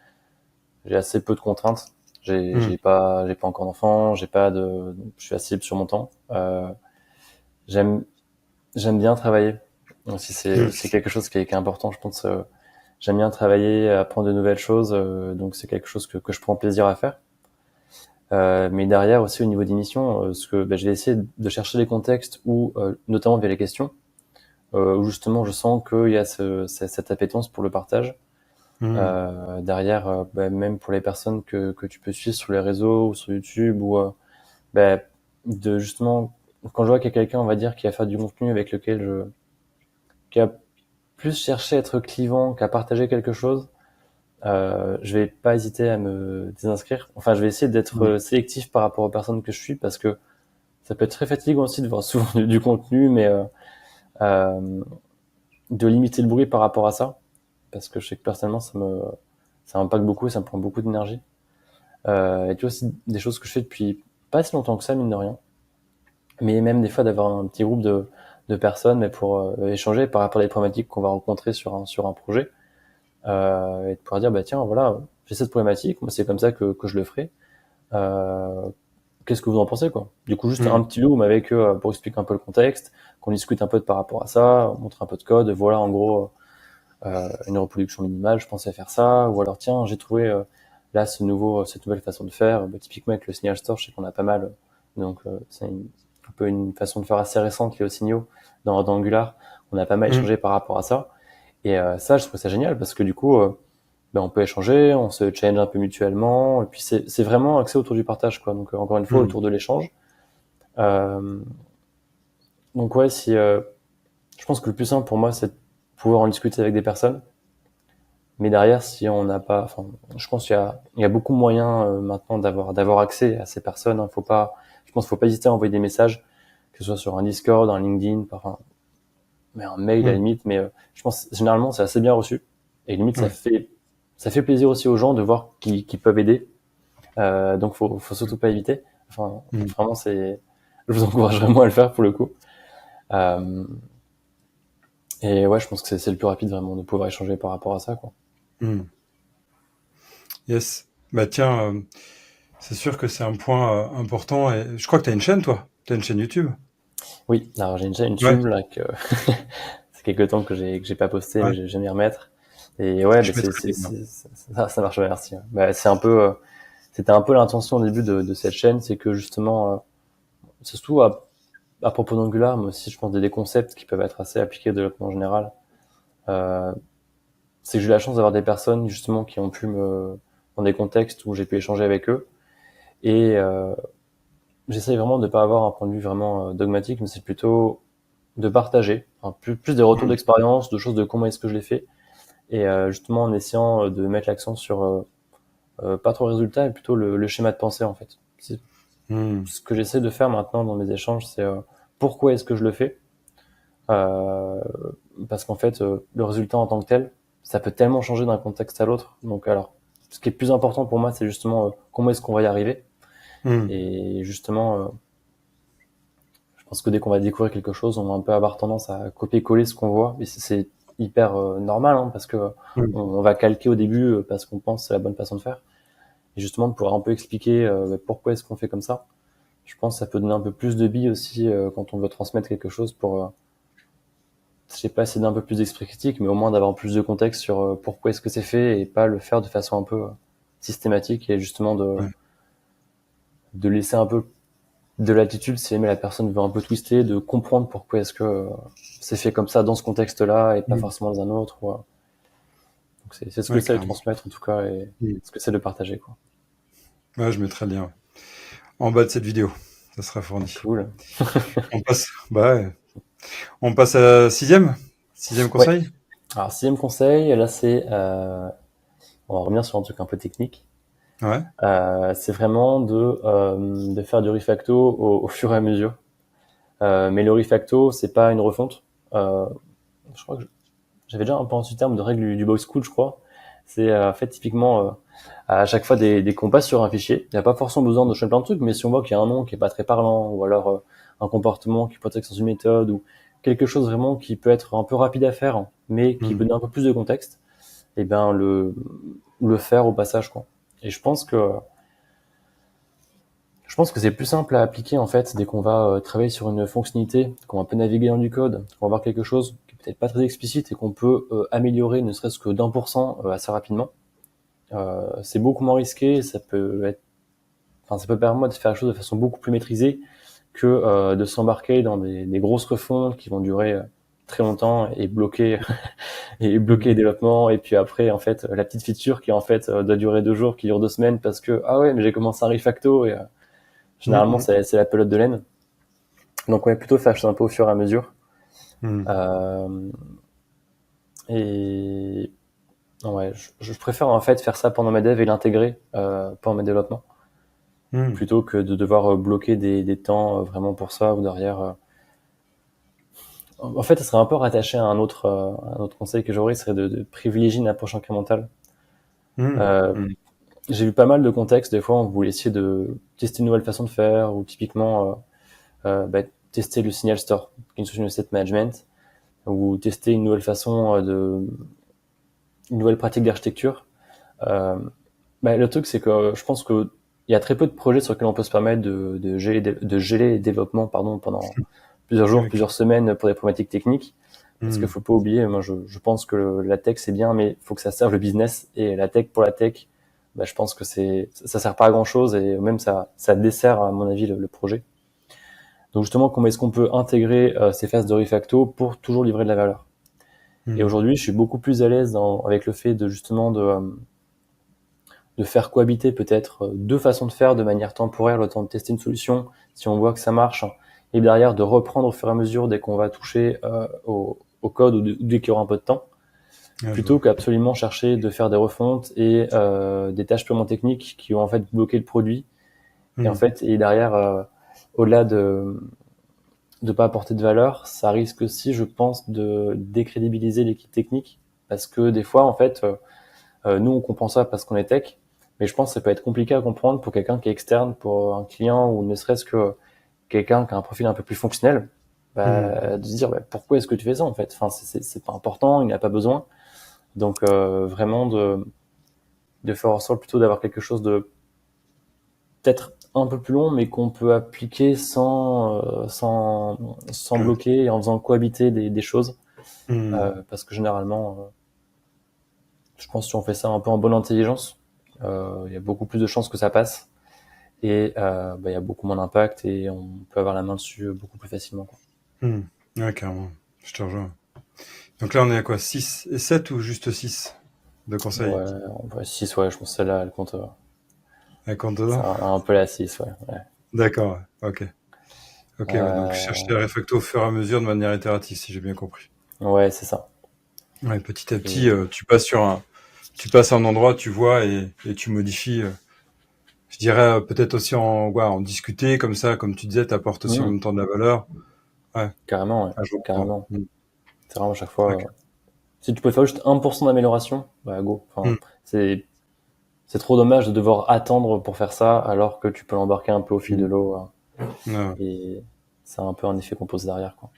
assez peu de contraintes. Hmm. J'ai pas encore d'enfant, j'ai pas de, je suis assez libre sur mon temps. J'aime, j'aime bien travailler. Aussi, c'est Hmm. aussi quelque chose qui est important, je pense. J'aime bien travailler, apprendre de nouvelles choses, donc c'est quelque chose que je prends plaisir à faire. Mais derrière aussi au niveau des missions, ce que bah, je vais essayer de chercher des contextes où, notamment via les questions, où justement je sens qu'il y a cette appétence pour le partage. Hmm. Derrière, bah, même pour les personnes que tu peux suivre sur les réseaux ou sur YouTube ou bah, de justement quand je vois qu'il y a quelqu'un, on va dire, qui va faire du contenu avec lequel qui a plus cherché à être clivant qu'à partager quelque chose, je vais pas hésiter à me désinscrire. Enfin, je vais essayer d'être Hmm. sélectif par rapport aux personnes que je suis parce que ça peut être très fatigant aussi de voir souvent du contenu, mais euh, de limiter le bruit par rapport à ça, parce que je sais que personnellement ça m'impacte beaucoup, ça me prend beaucoup d'énergie. Et puis aussi des choses que je fais depuis pas si longtemps que ça, mine de rien, mais même des fois d'avoir un petit groupe de personnes, mais pour échanger par rapport à des problématiques qu'on va rencontrer sur un projet, et de pouvoir dire bah tiens voilà j'ai cette problématique, moi c'est comme ça que je le ferai. Euh, Qu'est-ce que vous en pensez quoi? Du coup juste un Hmm. petit loom avec eux pour expliquer un peu le contexte, qu'on discute un peu de par rapport à ça, on montre un peu de code, voilà en gros une reproduction minimale, je pensais faire ça, ou alors tiens, j'ai trouvé là cette nouvelle façon de faire. Bah, typiquement avec le Signal Store, je sais qu'on a pas mal, donc c'est un peu une façon de faire assez récente liée aux signaux dans Angular. On a pas mal Hmm. échangé par rapport à ça, et ça, je trouve ça génial parce que du coup, ben, on peut échanger, on se challenge un peu mutuellement, et puis c'est vraiment axé autour du partage, quoi. Donc encore une fois, Hmm. autour de l'échange. Euh, donc ouais, si je pense que le plus simple pour moi, c'est de pouvoir en discuter avec des personnes. Mais derrière, si on n'a pas, enfin, je pense il y a beaucoup de moyens maintenant d'avoir accès à ces personnes. Hein. Je pense, qu'il faut pas hésiter à envoyer des messages, que ce soit sur un Discord, un LinkedIn, mais un mail à la Hmm. limite. Mais je pense généralement c'est assez bien reçu. Et limite Ouais. ça fait plaisir aussi aux gens de voir qu'ils peuvent aider. Donc faut surtout pas éviter. Enfin, Hmm. vraiment je vous encourage vraiment à le faire pour le coup. Euh, et ouais, je pense que c'est le plus rapide vraiment de pouvoir échanger par rapport à ça, quoi. Hmm. Yes. Bah tiens, c'est sûr que c'est un point important. Et je crois que tu as une chaîne, toi. Tu as une chaîne YouTube. Oui, alors j'ai déjà une Ouais. tube là que c'est quelques temps que j'ai pas posté, mais Ouais. je vais m'y remettre. Et ouais, bah Je mettrai les liens. ça marche bien, merci. Ouais. Bah, c'est un peu, c'était un peu l'intention au début de cette chaîne, c'est que justement, c'est surtout à propos d'Angular, mais aussi je pense des concepts qui peuvent être assez appliqués au développement général. Euh, c'est que j'ai eu la chance d'avoir des personnes justement qui ont pu dans des contextes où j'ai pu échanger avec eux. Et j'essaye vraiment de pas avoir un point de vue vraiment dogmatique, mais c'est plutôt de partager, enfin, plus des retours Hmm. d'expérience, de choses de comment est-ce que je l'ai fait, et justement en essayant de mettre l'accent sur pas trop le résultat, mais plutôt le schéma de pensée en fait. C'est Hmm. ce que j'essaie de faire maintenant dans mes échanges, c'est pourquoi est-ce que je le fais, euh, parce qu'en fait le résultat en tant que tel, ça peut tellement changer d'un contexte à l'autre. Donc alors, ce qui est plus important pour moi, c'est justement comment est-ce qu'on va y arriver, Hmm. et justement je pense que dès qu'on va découvrir quelque chose, on va un peu avoir tendance à copier-coller ce qu'on voit. Et c'est hyper normal, hein, parce que Hmm. on va calquer au début parce qu'on pense que c'est la bonne façon de faire. Et justement, de pouvoir un peu expliquer pourquoi est-ce qu'on fait comme ça, je pense que ça peut donner un peu plus de billes aussi quand on veut transmettre quelque chose pour, je sais pas, c'est d'un peu plus d'esprit critique, mais au moins d'avoir plus de contexte sur pourquoi est-ce que c'est fait et pas le faire de façon un peu systématique et justement Ouais. de laisser un peu de l'attitude si jamais la personne veut un peu twister, de comprendre pourquoi est-ce que c'est fait comme ça dans ce contexte-là et pas Hmm. forcément dans un autre. Ouais. Donc c'est ce que Ouais, c'est de carrément. transmettre en tout cas et Hmm. ce que c'est de partager quoi. Ouais, je mettrai le lien en bas de cette vidéo. Ça sera fourni. Cool. On passe, bah ouais. On passe à sixième Ouais. conseil. Alors sixième conseil, là c'est on va revenir sur un truc un peu technique. Ouais. C'est vraiment de faire du refacto au fur et à mesure. Mais le refacto, c'est pas une refonte. Euh, je crois que j'avais déjà un peu entendu le terme de règle du box code, je crois. C'est en fait typiquement à chaque fois dès qu'on passe sur un fichier, il n'y a pas forcément besoin de changer plein de trucs, mais si on voit qu'il y a un nom qui est pas très parlant, ou alors un comportement qui peut être dans une méthode, ou quelque chose vraiment qui peut être un peu rapide à faire, mais qui peut Hmm. donner un peu plus de contexte, et ben le faire au passage, quoi. Et je pense que c'est plus simple à appliquer en fait dès qu'on va travailler sur une fonctionnalité, qu'on va un peu naviguer dans du code, qu'on va voir quelque chose qui est peut-être pas très explicite et qu'on peut améliorer ne serait-ce que d'1% assez rapidement. C'est beaucoup moins risqué, ça peut permettre de faire les choses de façon beaucoup plus maîtrisée que de s'embarquer dans des grosses refontes qui vont durer très longtemps et bloquer et bloquer les Hmm. développements. Et puis après en fait la petite feature qui en fait doit durer 2 jours, qui dure 2 semaines parce que ah ouais mais j'ai commencé un refacto et Hmm. généralement Hmm. c'est la pelote de laine. Donc ouais, plutôt faire un peu au fur et à mesure. Hmm. Euh, et ouais, je préfère en fait faire ça pendant mes devs et l'intégrer pendant mes développements, Hmm. plutôt que de devoir bloquer des temps vraiment pour ça ou derrière. En fait, ça serait un peu rattaché à un autre conseil que j'aurais, serait de privilégier une approche incrémentale. Hmm. Euh, Hmm. j'ai vu pas mal de contextes, des fois on voulait essayer de tester une nouvelle façon de faire, ou typiquement tester le signal store, qui est une solution de state management, ou tester une nouvelle façon une nouvelle pratique d'architecture. Euh, le truc, c'est que je pense que il y a très peu de projets sur lesquels on peut se permettre de geler les développements pardon, pendant plusieurs jours, Ok. plusieurs semaines pour des problématiques techniques. Parce qu'il Hmm. faut pas oublier, moi je pense que la tech c'est bien, mais il faut que ça serve le business. Et la tech pour la tech, je pense que ça sert pas à grand chose et même ça dessert à mon avis le projet. Donc justement, comment est-ce qu'on peut intégrer ces phases de refacto pour toujours livrer de la valeur? Et Hmm. aujourd'hui, je suis beaucoup plus à l'aise avec le fait de justement de faire cohabiter peut-être deux façons de faire de manière temporaire, le temps de tester une solution, si on voit que ça marche, et derrière de reprendre au fur et à mesure dès qu'on va toucher au code ou dès qu'il y aura un peu de temps, Ah, je plutôt vois. qu'absolument chercher de faire des refontes et des tâches purement techniques qui vont en fait bloquer le produit. Et en Hmm. fait, et derrière, au-delà de pas apporter de valeur, ça risque aussi, je pense, de décrédibiliser l'équipe technique, parce que des fois, en fait, nous, on comprend ça parce qu'on est tech, mais je pense que ça peut être compliqué à comprendre pour quelqu'un qui est externe, pour un client ou ne serait-ce que quelqu'un qui a un profil un peu plus fonctionnel, Hmm. de se dire pourquoi est-ce que tu fais ça en fait. Enfin, c'est pas important, il n'a pas besoin. Donc vraiment de faire en sorte plutôt d'avoir quelque chose de peut-être un peu plus long, mais qu'on peut appliquer sans Ouais. bloquer et en faisant cohabiter des choses. Hmm. Parce que généralement, je pense que si on fait ça un peu en bonne intelligence, il y a beaucoup plus de chances que ça passe. Et il y a beaucoup moins d'impact et on peut avoir la main dessus beaucoup plus facilement, quoi. Hmm. Ouais, carrément. Je te rejoins. Donc là, on est à quoi? 6 et 7 ou juste 6 de conseils? Ouais, ouais 6, ouais, je pense que celle-là, elle compte. À compte C'est dedans? un peu la 6, ouais. Ouais, D'accord, ouais. Ok. Ok, ouais. Donc chercher les euh, refactos au fur et à mesure de manière itérative, si j'ai bien compris. ouais c'est ça. Ouais, petit à petit, Et, tu passes à un endroit, tu vois et tu modifies. Je dirais peut-être aussi en discuter comme ça, comme tu disais, t'apportes aussi en mmh, même temps de la valeur. Ouais, carrément, ouais, un jour. carrément. Hmm. C'est vraiment à chaque fois. Ok. Si tu peux faire juste 1% d'amélioration, bah go. Enfin, Hmm. c'est c'est trop dommage de devoir attendre pour faire ça alors que tu peux l'embarquer un peu au fil de Hmm. l'eau Ouais, et c'est un peu un effet qu'on pose derrière, quoi.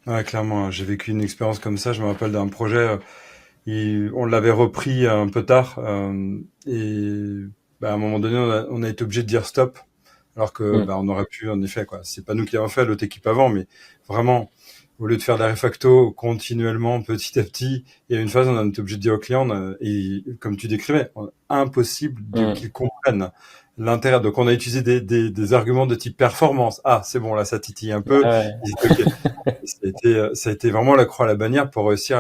ouais, clairement, hein. J'ai vécu une expérience comme ça. Je me rappelle d'un projet. On l'avait repris un peu tard et à un moment donné, on a été obligé de dire stop, alors que Mmh, on aurait pu en effet quoi. C'est pas nous qui l'avons fait, l'autre équipe avant, mais vraiment au lieu de faire de la refacto continuellement, petit à petit, il y a une phase où on a été obligé de dire au client et comme tu décrivais, impossible de mmh, qu'ils comprennent l'intérêt. Donc on a utilisé des arguments de type performance. Ah, c'est bon là, ça titille un peu. ouais, Ils étaient ok. Ça a été vraiment la croix à la bannière pour réussir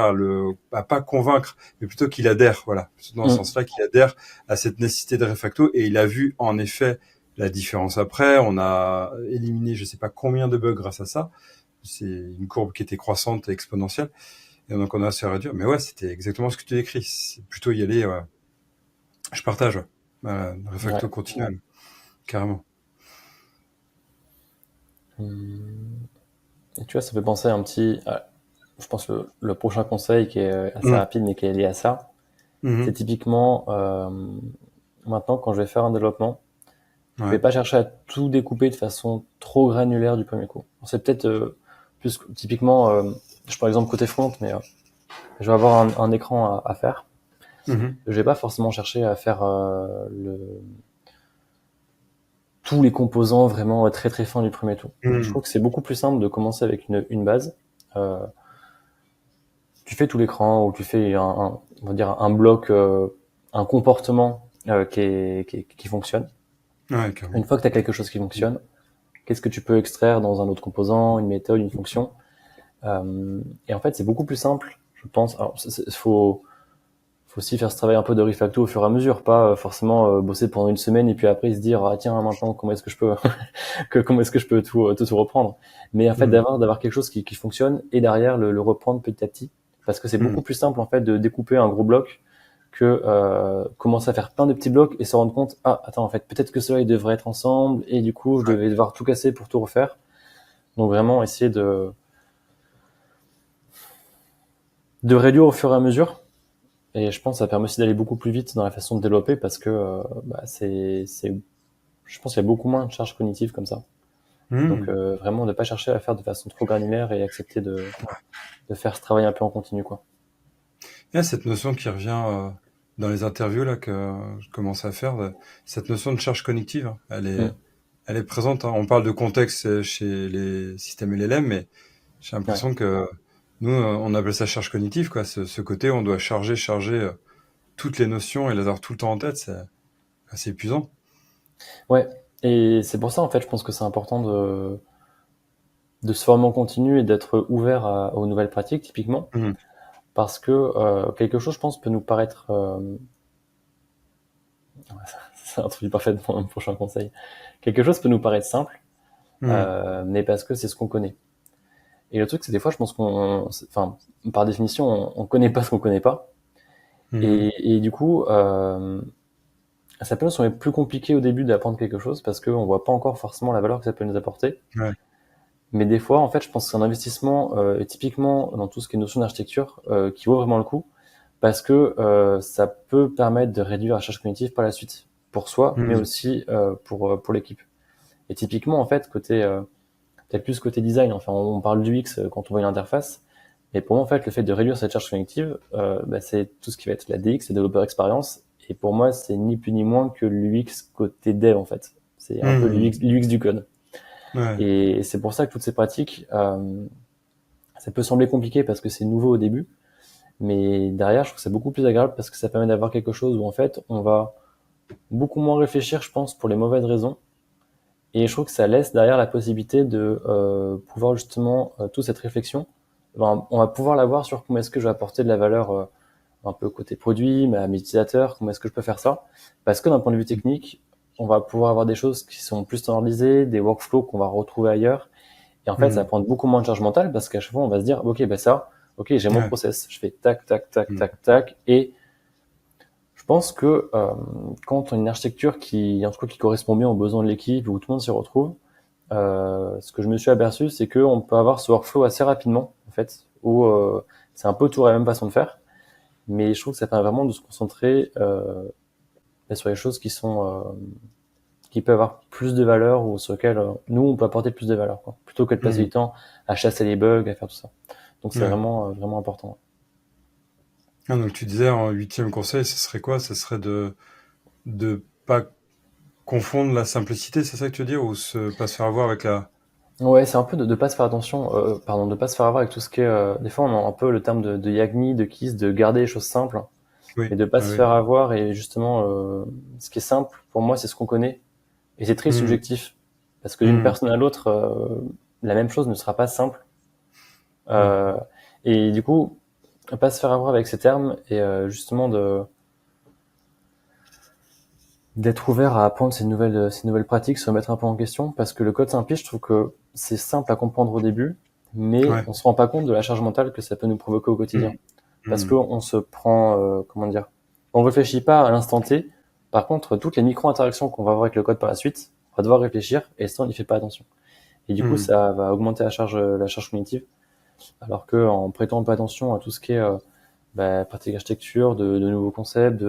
à pas convaincre, mais plutôt qu'il adhère, voilà, dans ce mmh, sens-là, qu'il adhère à cette nécessité de refacto. Et il a vu, en effet, la différence après. On a éliminé, je sais pas combien de bugs grâce à ça. C'est une courbe qui était croissante et exponentielle. Et donc, on a assez réduit. Mais ouais, c'était exactement ce que tu décris. C'est plutôt y aller, je partage, ouais. refacto Ouais. continuel, carrément. Hum, Et tu vois, ça fait penser à je pense le prochain conseil qui est assez Mmh. rapide mais qui est lié à ça, c'est Mmh. typiquement maintenant quand je vais faire un développement, je vais Ouais. pas chercher à tout découper de façon trop granulaire du premier coup. C'est peut-être plus typiquement, je prends l'exemple côté front, mais je vais avoir un écran à faire. Mmh. Je vais pas forcément chercher à faire tous les composants vraiment très très fins du premier tour. Je Mmh. trouve que c'est beaucoup plus simple de commencer avec une base. Euh, Tu fais tout l'écran ou tu fais on va dire un bloc, un comportement qui fonctionne. Ouais, Une carrément. fois que tu as quelque chose qui fonctionne, qu'est-ce que tu peux extraire dans un autre composant, une méthode, une fonction et en fait, c'est beaucoup plus simple, je pense. Alors, faut aussi faire ce travail un peu de refacto au fur et à mesure, pas forcément bosser pendant une semaine et puis après se dire ah tiens maintenant comment est-ce que je peux comment est-ce que je peux tout reprendre. Mais en fait Mmh. d'avoir quelque chose qui fonctionne et derrière le reprendre petit à petit, parce que c'est Mmh. beaucoup plus simple en fait de découper un gros bloc que commencer à faire plein de petits blocs et se rendre compte ah attends en fait peut-être que cela ils devraient être ensemble et du coup je Ouais. devais devoir tout casser pour tout refaire. Donc vraiment essayer de réduire au fur et à mesure. Et je pense que ça permet aussi d'aller beaucoup plus vite dans la façon de développer parce que je pense qu'il y a beaucoup moins de charges cognitives comme ça. Donc Mmh. vraiment ne pas chercher à faire de façon trop granulaire et accepter de faire ce travail un peu en continu, quoi. Il y a cette notion qui revient dans les interviews là que je commence à faire, cette notion de charge cognitive, hein. Mm. Elle est présente, hein. On parle de contexte chez les systèmes LLM, mais j'ai Ouais. l'impression que nous, on appelle ça charge cognitive, quoi. Ce côté où on doit charger toutes les notions et les avoir tout le temps en tête, c'est assez épuisant. Ouais. Et c'est pour ça, en fait, je pense que c'est important de se former en continu et d'être ouvert aux nouvelles pratiques, typiquement, Mhm. parce que quelque chose, je pense, peut nous paraître, ça introduit parfaitement mon prochain conseil, quelque chose peut nous paraître simple, Mhm. mais parce que c'est ce qu'on connaît. Et le truc, c'est des fois, je pense enfin, par définition, on connaît pas ce qu'on connaît pas. Mhm. Et du coup, ça peut nous sembler plus compliqué au début d'apprendre quelque chose parce qu'on voit pas encore forcément la valeur que ça peut nous apporter. Ouais. Mais des fois, en fait, je pense que c'est un investissement, et typiquement dans tout ce qui est notion d'architecture, qui vaut vraiment le coup parce que ça peut permettre de réduire la charge cognitive par la suite pour soi, mais Mhm. aussi pour l'équipe. Et typiquement, en fait, peut-être plus côté design. Enfin, on parle du X quand on voit une interface. Mais pour moi, en fait, le fait de réduire cette charge cognitive, c'est tout ce qui va être la DX, la Developer Experience. Et pour moi, c'est ni plus ni moins que l'UX côté dev, en fait. C'est un peu Mhm. l'UX du code. Ouais. Et c'est pour ça que toutes ces pratiques, ça peut sembler compliqué parce que c'est nouveau au début. Mais derrière, je trouve que c'est beaucoup plus agréable parce que ça permet d'avoir quelque chose où, en fait, on va beaucoup moins réfléchir, je pense, pour les mauvaises raisons. Et je trouve que ça laisse derrière la possibilité de pouvoir justement toute cette réflexion, on va pouvoir l'avoir sur comment est-ce que je vais apporter de la valeur un peu côté produit, à mes utilisateurs, comment est-ce que je peux faire ça. Parce que d'un point de vue technique, on va pouvoir avoir des choses qui sont plus standardisées, des workflows qu'on va retrouver ailleurs. Et en fait, ça va Mhm. prendre beaucoup moins de charge mentale parce qu'à chaque fois, on va se dire, ok, ok, j'ai mon Ouais. process, je fais tac, tac, tac, Mhm. tac, tac, et je pense que quand on a une architecture en tout cas, qui correspond bien aux besoins de l'équipe, où tout le monde s'y retrouve, ce que je me suis aperçu, c'est qu'on peut avoir ce workflow assez rapidement, en fait, où c'est un peu toujours la même façon de faire, mais je trouve que ça permet vraiment de se concentrer sur les choses qui peuvent avoir plus de valeur ou sur lesquelles nous on peut apporter plus de valeur, quoi, plutôt que de passer Mhm. du temps à chasser les bugs, à faire tout ça. Donc c'est Ouais. vraiment important. Ah, donc tu disais en huitième conseil, ce serait quoi? Ce serait de pas confondre la simplicité, c'est ça que tu veux dire, ou pas se faire avoir avec la... Ouais, c'est un peu de pas se faire attention, de pas se faire avoir avec tout ce qui est. Des fois, on a un peu le terme de Yagni, de Kiss, de garder les choses simples, Oui, mais de pas ah se oui. faire avoir. Et justement, ce qui est simple, pour moi, c'est ce qu'on connaît. Et c'est très Mhm. subjectif, parce que d'une Mhm. personne à l'autre, la même chose ne sera pas simple. Mhm. Euh, et du coup, pas se faire avoir avec ces termes et justement d'être ouvert à apprendre ces nouvelles pratiques, se remettre un peu en question, parce que le code simple, je trouve que c'est simple à comprendre au début, mais Ouais. on se rend pas compte de la charge mentale que ça peut nous provoquer au quotidien. Mhm. Parce Mhm. qu'on se prend, comment dire, on réfléchit pas à l'instant T, Par contre, toutes les micro-interactions qu'on va avoir avec le code par la suite, on va devoir réfléchir et ça, on n'y fait pas attention. Et du coup, Hmm. ça va augmenter la charge cognitive, alors que en prêtant un peu attention à tout ce qui est pratique d'architecture, de nouveaux concepts,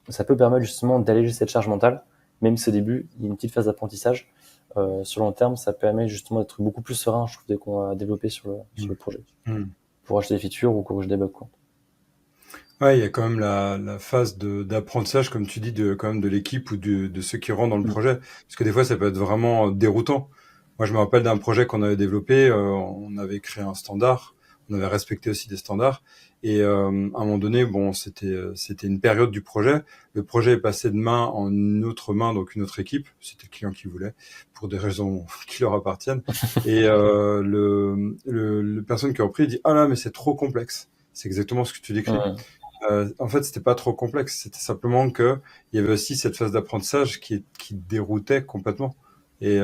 ça peut permettre justement d'alléger cette charge mentale, même si au début, il y a une petite phase d'apprentissage. Sur le long terme, ça permet justement d'être beaucoup plus serein, je trouve, dès qu'on va développer sur Hmm. le projet, Hmm. pour acheter des features ou corriger des bugs, quoi. Ouais, il y a quand même la phase d'apprentissage, comme tu dis, quand même de l'équipe ou de ceux qui rentrent dans le Mm. projet. Parce que des fois, ça peut être vraiment déroutant. Moi, je me rappelle d'un projet qu'on avait développé, on avait créé un standard, on avait respecté aussi des standards. Et à un moment donné, bon, c'était une période du projet. Le projet est passé de main en une autre main, donc une autre équipe. C'était le client qui voulait, pour des raisons qui leur appartiennent. Et le personne qui a repris dit, ah là, mais c'est trop complexe. C'est exactement ce que tu décris. Mm. En fait, c'était pas trop complexe. C'était simplement que il y avait aussi cette phase d'apprentissage qui déroutait complètement et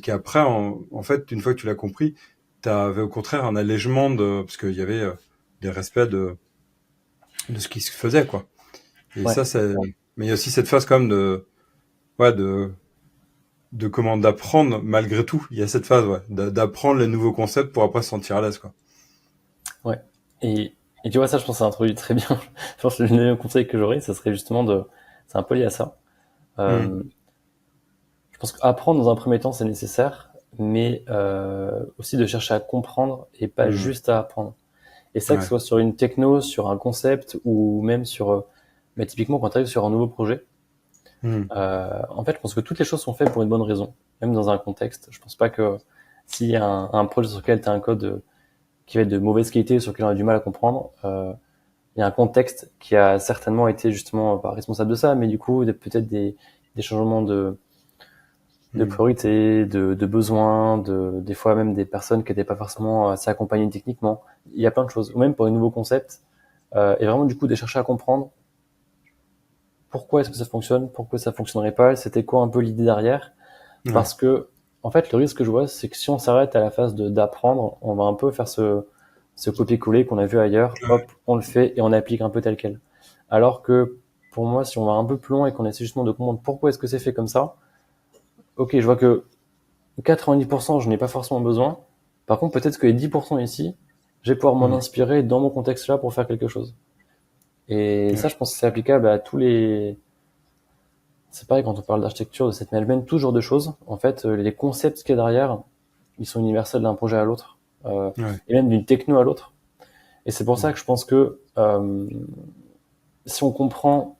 qu'après, en fait, une fois que tu l'as compris, tu avais au contraire un allègement parce qu'il y avait des respects de ce qui se faisait, quoi. Et Ouais. ça, c'est. Mais il y a aussi cette phase quand même ouais, d'apprendre malgré tout. Il y a cette phase, ouais, d'apprendre les nouveaux concepts pour après se sentir à l'aise, quoi. Ouais. Et tu vois, ça, je pense que ça introduit très bien. Je pense que le meilleur conseil que j'aurais, ça serait justement c'est un peu lié à ça. Hmm. Euh, je pense qu'apprendre dans un premier temps, c'est nécessaire, mais aussi de chercher à comprendre et pas Hmm. juste à apprendre. Et ça, que ce Ouais. soit sur une techno, sur un concept ou même mais typiquement quand tu arrives sur un nouveau projet, Hmm. en fait, je pense que toutes les choses sont faites pour une bonne raison, même dans un contexte. Je pense pas que s'il y a un projet sur lequel tu as un code qui va être de mauvaise qualité, sur lequel on a du mal à comprendre, il y a un contexte qui a certainement été justement pas responsable de ça, mais du coup, peut-être des changements de Hmm. priorité, de besoins, des fois même des personnes qui n'étaient pas forcément assez accompagnées techniquement. Il y a plein de choses. Ou même pour un nouveau concept, et vraiment du coup de chercher à comprendre pourquoi est-ce que ça fonctionne, pourquoi ça fonctionnerait pas, c'était quoi un peu l'idée derrière. Ouais. Parce que, en fait, le risque que je vois, c'est que si on s'arrête à la phase d'apprendre, on va un peu faire ce copier-coller qu'on a vu ailleurs, hop, on le fait et on applique un peu tel quel. Alors que, pour moi, si on va un peu plus loin et qu'on essaie justement de comprendre pourquoi est-ce que c'est fait comme ça, ok, je vois que 90%, je n'ai pas forcément besoin. Par contre, peut-être que les 10% ici, je vais pouvoir m'en Hmm. inspirer dans mon contexte là pour faire quelque chose. Et Ouais. ça, je pense que c'est applicable à c'est pareil quand on parle d'architecture, de cette management, tout ce genre de choses. En fait, les concepts qu'il y a derrière, ils sont universels d'un projet à l'autre, Ouais. et même d'une techno à l'autre. Et c'est pour ça Hmm. que je pense que si on comprend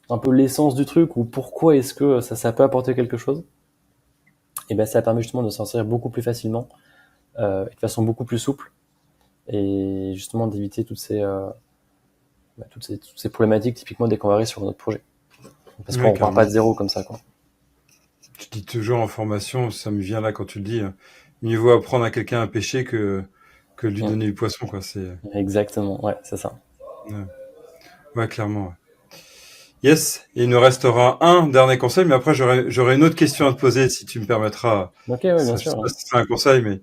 un peu l'essence du truc ou pourquoi est-ce que ça peut apporter quelque chose, et ben ça permet justement de s'en sortir beaucoup plus facilement, et de façon beaucoup plus souple, et justement d'éviter toutes ces problématiques typiquement dès qu'on arrive sur notre projet. Parce Ouais, qu'on part pas carrément. de zéro comme ça, quoi. Je dis toujours en formation, ça me vient là quand tu le dis, mieux vaut apprendre à quelqu'un à pêcher que lui Mm. donner le poisson, quoi. Exactement, ouais, c'est ça. Ouais, ouais, clairement. Ouais. Yes, et il nous restera un dernier conseil, mais après j'aurai une autre question à te poser si tu me permettras. Ok, ouais, bien Ça, je sais sûr. pas Ouais. si c'est un conseil, mais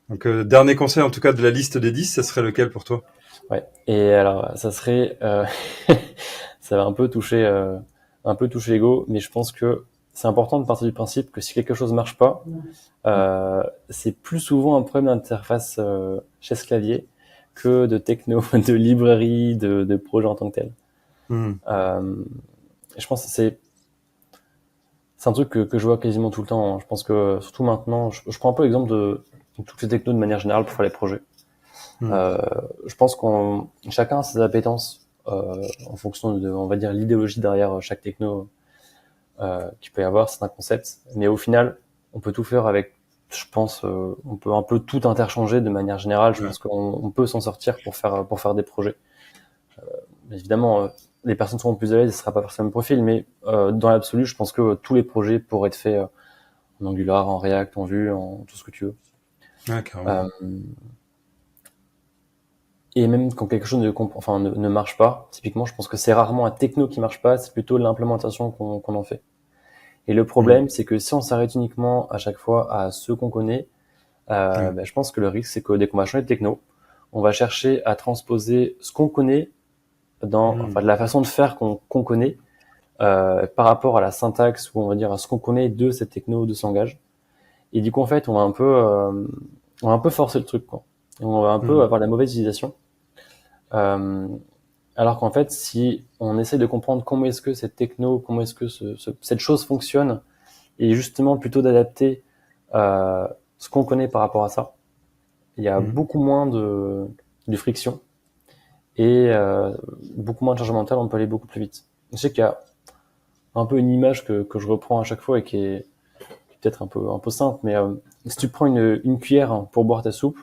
donc dernier conseil en tout cas de la liste des 10, ça serait lequel pour toi? Ouais. Et alors, ça serait, ça va un peu toucher l'ego, mais je pense que c'est important de partir du principe que si quelque chose marche pas, c'est plus souvent un problème d'interface chaise clavier que de techno, de librairie, de projet en tant que tel. Hmm. Euh, je pense que c'est un truc que je vois quasiment tout le temps, hein. Je pense que surtout maintenant, je prends un peu l'exemple de toutes les technos de manière générale pour faire les projets. Hmm. Euh, je pense qu'on chacun a ses appétences en fonction de, on va dire, l'idéologie derrière chaque techno qu'il peut y avoir, c'est un concept. Mais au final, on peut tout faire avec, je pense, on peut un peu tout interchanger de manière générale. Je Ouais, pense qu'on peut s'en sortir pour faire des projets. Mais évidemment, les personnes seront plus à l'aise, ce sera pas forcément le profil, mais dans l'absolu, je pense que tous les projets pourraient être faits en Angular, en React, en Vue, en tout ce que tu veux. ouais, carrément. Euh, Et même quand quelque chose ne marche pas, typiquement, je pense que c'est rarement un techno qui marche pas, c'est plutôt l'implémentation qu'on en fait. Et le Hmm. problème, c'est que si on s'arrête uniquement à chaque fois à ce qu'on connaît, Ouais. je pense que le risque, c'est que dès qu'on va changer de techno, on va chercher à transposer ce qu'on connaît Hmm. de la façon de faire qu'on connaît, par rapport à la syntaxe ou on va dire à ce qu'on connaît de cette techno, de ce langage. Et du coup, en fait, on va un peu forcer le truc, quoi. Et on va un peu Hmm. avoir la mauvaise utilisation. Euh, alors qu'en fait, si on essaie de comprendre comment est-ce que cette techno, comment est-ce que cette chose fonctionne, et justement plutôt d'adapter ce qu'on connaît par rapport à ça, il y a Hmm. beaucoup moins de friction et beaucoup moins de charge mentale, on peut aller beaucoup plus vite. Je sais qu'il y a un peu une image que je reprends à chaque fois et qui est peut-être un peu simple, mais si tu prends une cuillère pour boire ta soupe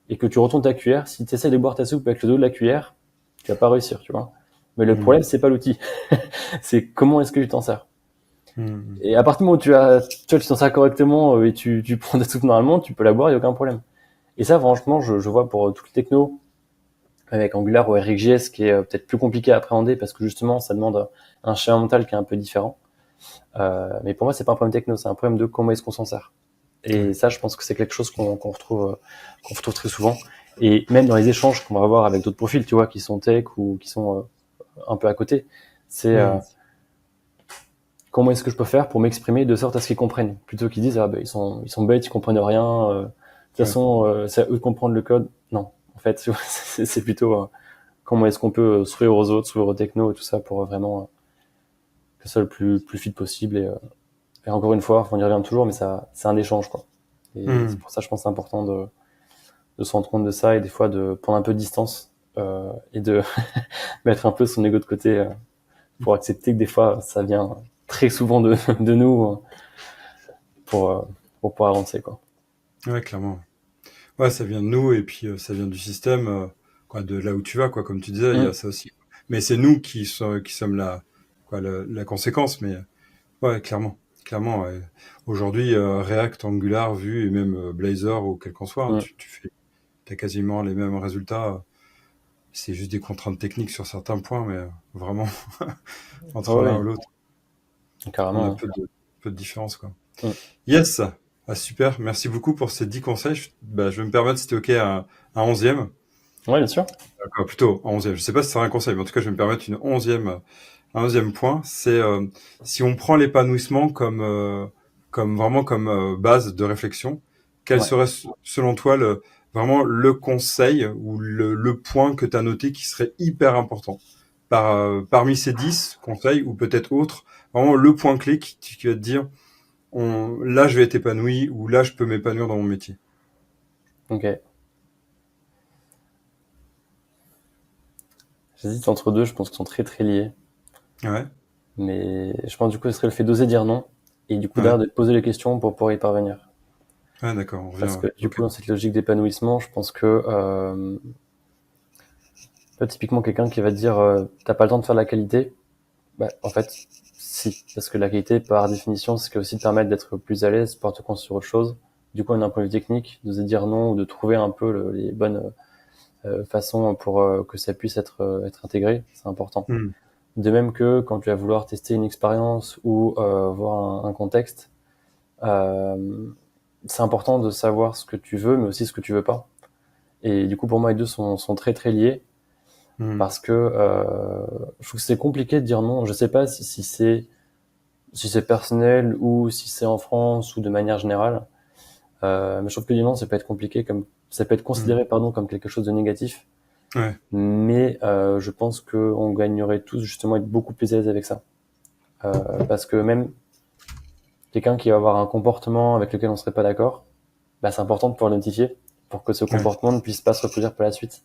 et que tu retournes ta cuillère, si tu essaies de boire ta soupe avec le dos de la cuillère, tu vas pas réussir, tu vois. Mais le Hmm. problème, c'est pas l'outil, c'est comment est-ce que tu t'en sers. Hmm. Et à partir du moment où tu t'en sers correctement et tu prends ta soupe normalement, tu peux la boire, il y a aucun problème. Et ça, franchement, je vois pour toutes les technos, avec Angular ou RxJS, qui est peut-être plus compliqué à appréhender parce que justement, ça demande un schéma mental qui est un peu différent. Mais pour moi, c'est pas un problème techno, c'est un problème de comment est-ce qu'on s'en sert. Et Ouais. ça, je pense que c'est quelque chose qu'on retrouve très souvent. Et même dans les échanges qu'on va avoir avec d'autres profils, tu vois, qui sont tech ou qui sont un peu à côté, c'est Hmm. comment est-ce que je peux faire pour m'exprimer de sorte à ce qu'ils comprennent, plutôt qu'ils disent ah ben ils sont bêtes, ils comprennent rien. De toute Ouais. façon, c'est à eux de comprendre le code. Non, en fait, tu vois, c'est plutôt comment est-ce qu'on peut s'ouvrir aux autres, s'ouvrir aux techno et tout ça pour vraiment que ça soit le plus fit possible. Et encore une fois, on y revient toujours, mais ça, c'est un échange, quoi. Et c'est Hmm. pour ça, je pense, que c'est important de se rendre compte de ça et des fois de prendre un peu de distance et de mettre un peu son ego de côté pour accepter que des fois, ça vient très souvent de nous pour, euh, pour pouvoir avancer, quoi. Ouais, clairement. Ouais, ça vient de nous et puis ça vient du système, quoi, de là où tu vas, quoi. Comme tu disais, il y a Mm. ça aussi. Mais c'est nous qui sommes la conséquence. Mais ouais, clairement, clairement. Ouais. Aujourd'hui, React, Angular, Vue et même Blazor ou quel qu'en soit, hein, Mm. t'as quasiment les mêmes résultats. C'est juste des contraintes techniques sur certains points, mais vraiment entre l'un Ouais, ou l'autre, oui, on a carrément. peu de différence, quoi. Mm. Yes. Ah, super. Merci beaucoup pour ces 10 conseils. Je vais me permettre, si t'es OK, un 11e. Ouais, bien sûr. D'accord, plutôt un 11e. Je sais pas si c'est un conseil, mais en tout cas, je vais me permettre un 11e point. C'est si on prend l'épanouissement comme vraiment comme base de réflexion, quel Ouais. serait selon toi vraiment le conseil ou le point que tu as noté qui serait hyper important parmi ces 10 conseils ou peut-être autres, vraiment le point clé qui va te dire là je vais être épanoui ou là je peux m'épanouir dans mon métier. Ok. J'hésite entre deux, je pense qu'ils sont très très liés. Ouais, Mais je pense du coup, ce serait le fait d'oser dire non et du coup ouais, derrière de te poser les questions pour pouvoir y parvenir. ouais, d'accord, on revient. Parce que du Ok. coup, dans cette logique d'épanouissement, je pense que typiquement quelqu'un qui va te dire t'as pas le temps de faire la qualité, bah en fait si, parce que la qualité par définition, c'est aussi te permettre d'être plus à l'aise, pour te concentrer sur autre chose. Du coup, d'un point de vue technique, de se dire non ou de trouver un peu les bonnes façons pour que ça puisse être intégré, c'est important. Hmm. De même que quand tu vas vouloir tester une expérience ou voir un contexte, euh, c'est important de savoir ce que tu veux, mais aussi ce que tu veux pas. Et du coup, pour moi, les deux sont très très liés Hmm. parce que je trouve que c'est compliqué de dire non. Je sais pas si c'est personnel ou si c'est en France ou de manière générale. Mais je trouve que dire non, ça peut être compliqué, comme ça peut être Hmm. considéré pardon comme quelque chose de négatif. Ouais. Mais je pense qu'on gagnerait tous justement à être beaucoup plus à l'aise avec ça, parce que même quelqu'un qui va avoir un comportement avec lequel on serait pas d'accord, bah, c'est important de pouvoir l'identifier pour que ce Ouais. comportement ne puisse pas se reproduire par la suite.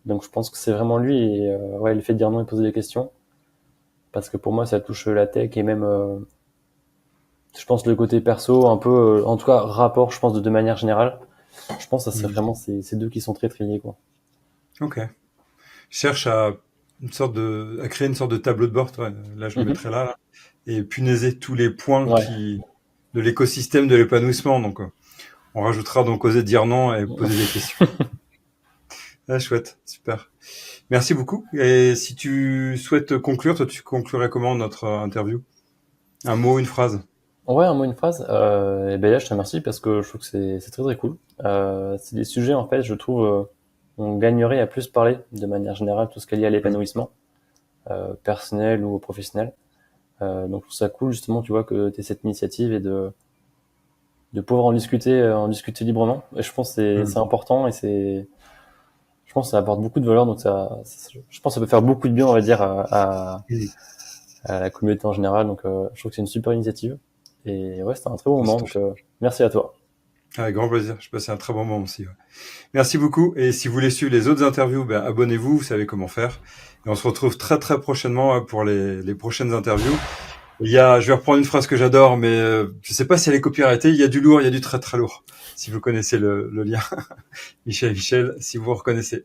Donc je pense que c'est vraiment lui et ouais, le fait de dire non et poser des questions, parce que pour moi ça touche la tech et même je pense le côté perso un peu, en tout cas rapport, je pense de manière générale. Je pense que ça serait Hmm. vraiment ces deux qui sont très très liés, quoi. Ok. Cherche à créer une sorte de tableau de bord. Ouais. Là, je le Mhm. mettrai là, et punaiser tous les points Ouais. de l'écosystème de l'épanouissement. Donc, on rajoutera donc oser dire non et poser des questions. Ah, chouette, super. Merci beaucoup. Et si tu souhaites conclure, toi, tu conclurais comment notre interview? Un mot, une phrase? Ouais, un mot, une phrase. Et ben là, je te remercie parce que je trouve que c'est très très cool. C'est des sujets en fait, je trouve, on gagnerait à plus parler de manière générale tout ce qui est lié à l'épanouissement personnel ou professionnel. Donc je trouve ça cool justement, tu vois, que tu aies cette initiative et de pouvoir en discuter librement. Et je pense que c'est Mm. important et je pense que ça apporte beaucoup de valeur. Donc je pense que ça peut faire beaucoup de bien, on va dire, Mm. à la communauté en général. Donc je trouve que c'est une super initiative. Et ouais, c'était un très bon C'est moment. tout à Donc fait. merci à toi. Avec grand plaisir. Je passé un très bon moment aussi. Ouais. Merci beaucoup. Et si vous voulez suivre les autres interviews, ben, abonnez-vous. Vous savez comment faire. Et on se retrouve très très prochainement pour les prochaines interviews. Je vais reprendre une phrase que j'adore, mais je sais pas si elle est copyrightée. Il y a du lourd, il y a du très très lourd. Si vous connaissez le lien, Michel, si vous reconnaissez.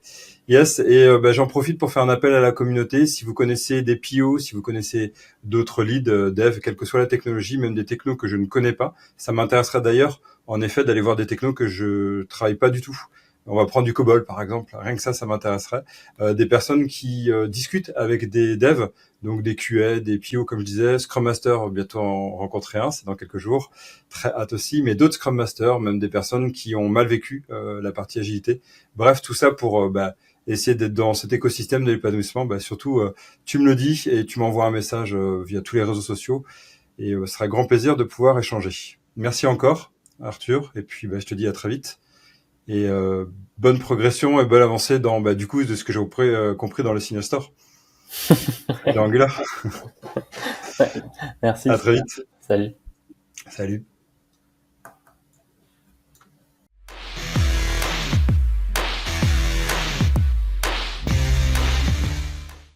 Yes, et j'en profite pour faire un appel à la communauté. Si vous connaissez des PO, si vous connaissez d'autres leads dev, quelle que soit la technologie, même des technos que je ne connais pas, ça m'intéresserait d'ailleurs, en effet, d'aller voir des technos que je travaille pas du tout. On va prendre du COBOL, par exemple. Rien que ça m'intéresserait. Des personnes qui discutent avec des devs, donc des QA, des PO, comme je disais, Scrum Master, bientôt en rencontrer un, c'est dans quelques jours. Très hâte aussi, mais d'autres Scrum Masters, même des personnes qui ont mal vécu la partie agilité. Bref, tout ça pour essayer d'être dans cet écosystème de l'épanouissement. Surtout, tu me le dis et tu m'envoies un message via tous les réseaux sociaux et ce sera un grand plaisir de pouvoir échanger. Merci encore, Arthur, et puis je te dis à très vite. Et bonne progression et bonne avancée dans du coup de ce que j'ai compris dans le Signal Store et dans Angular. Merci. À très vite. Salut. Salut.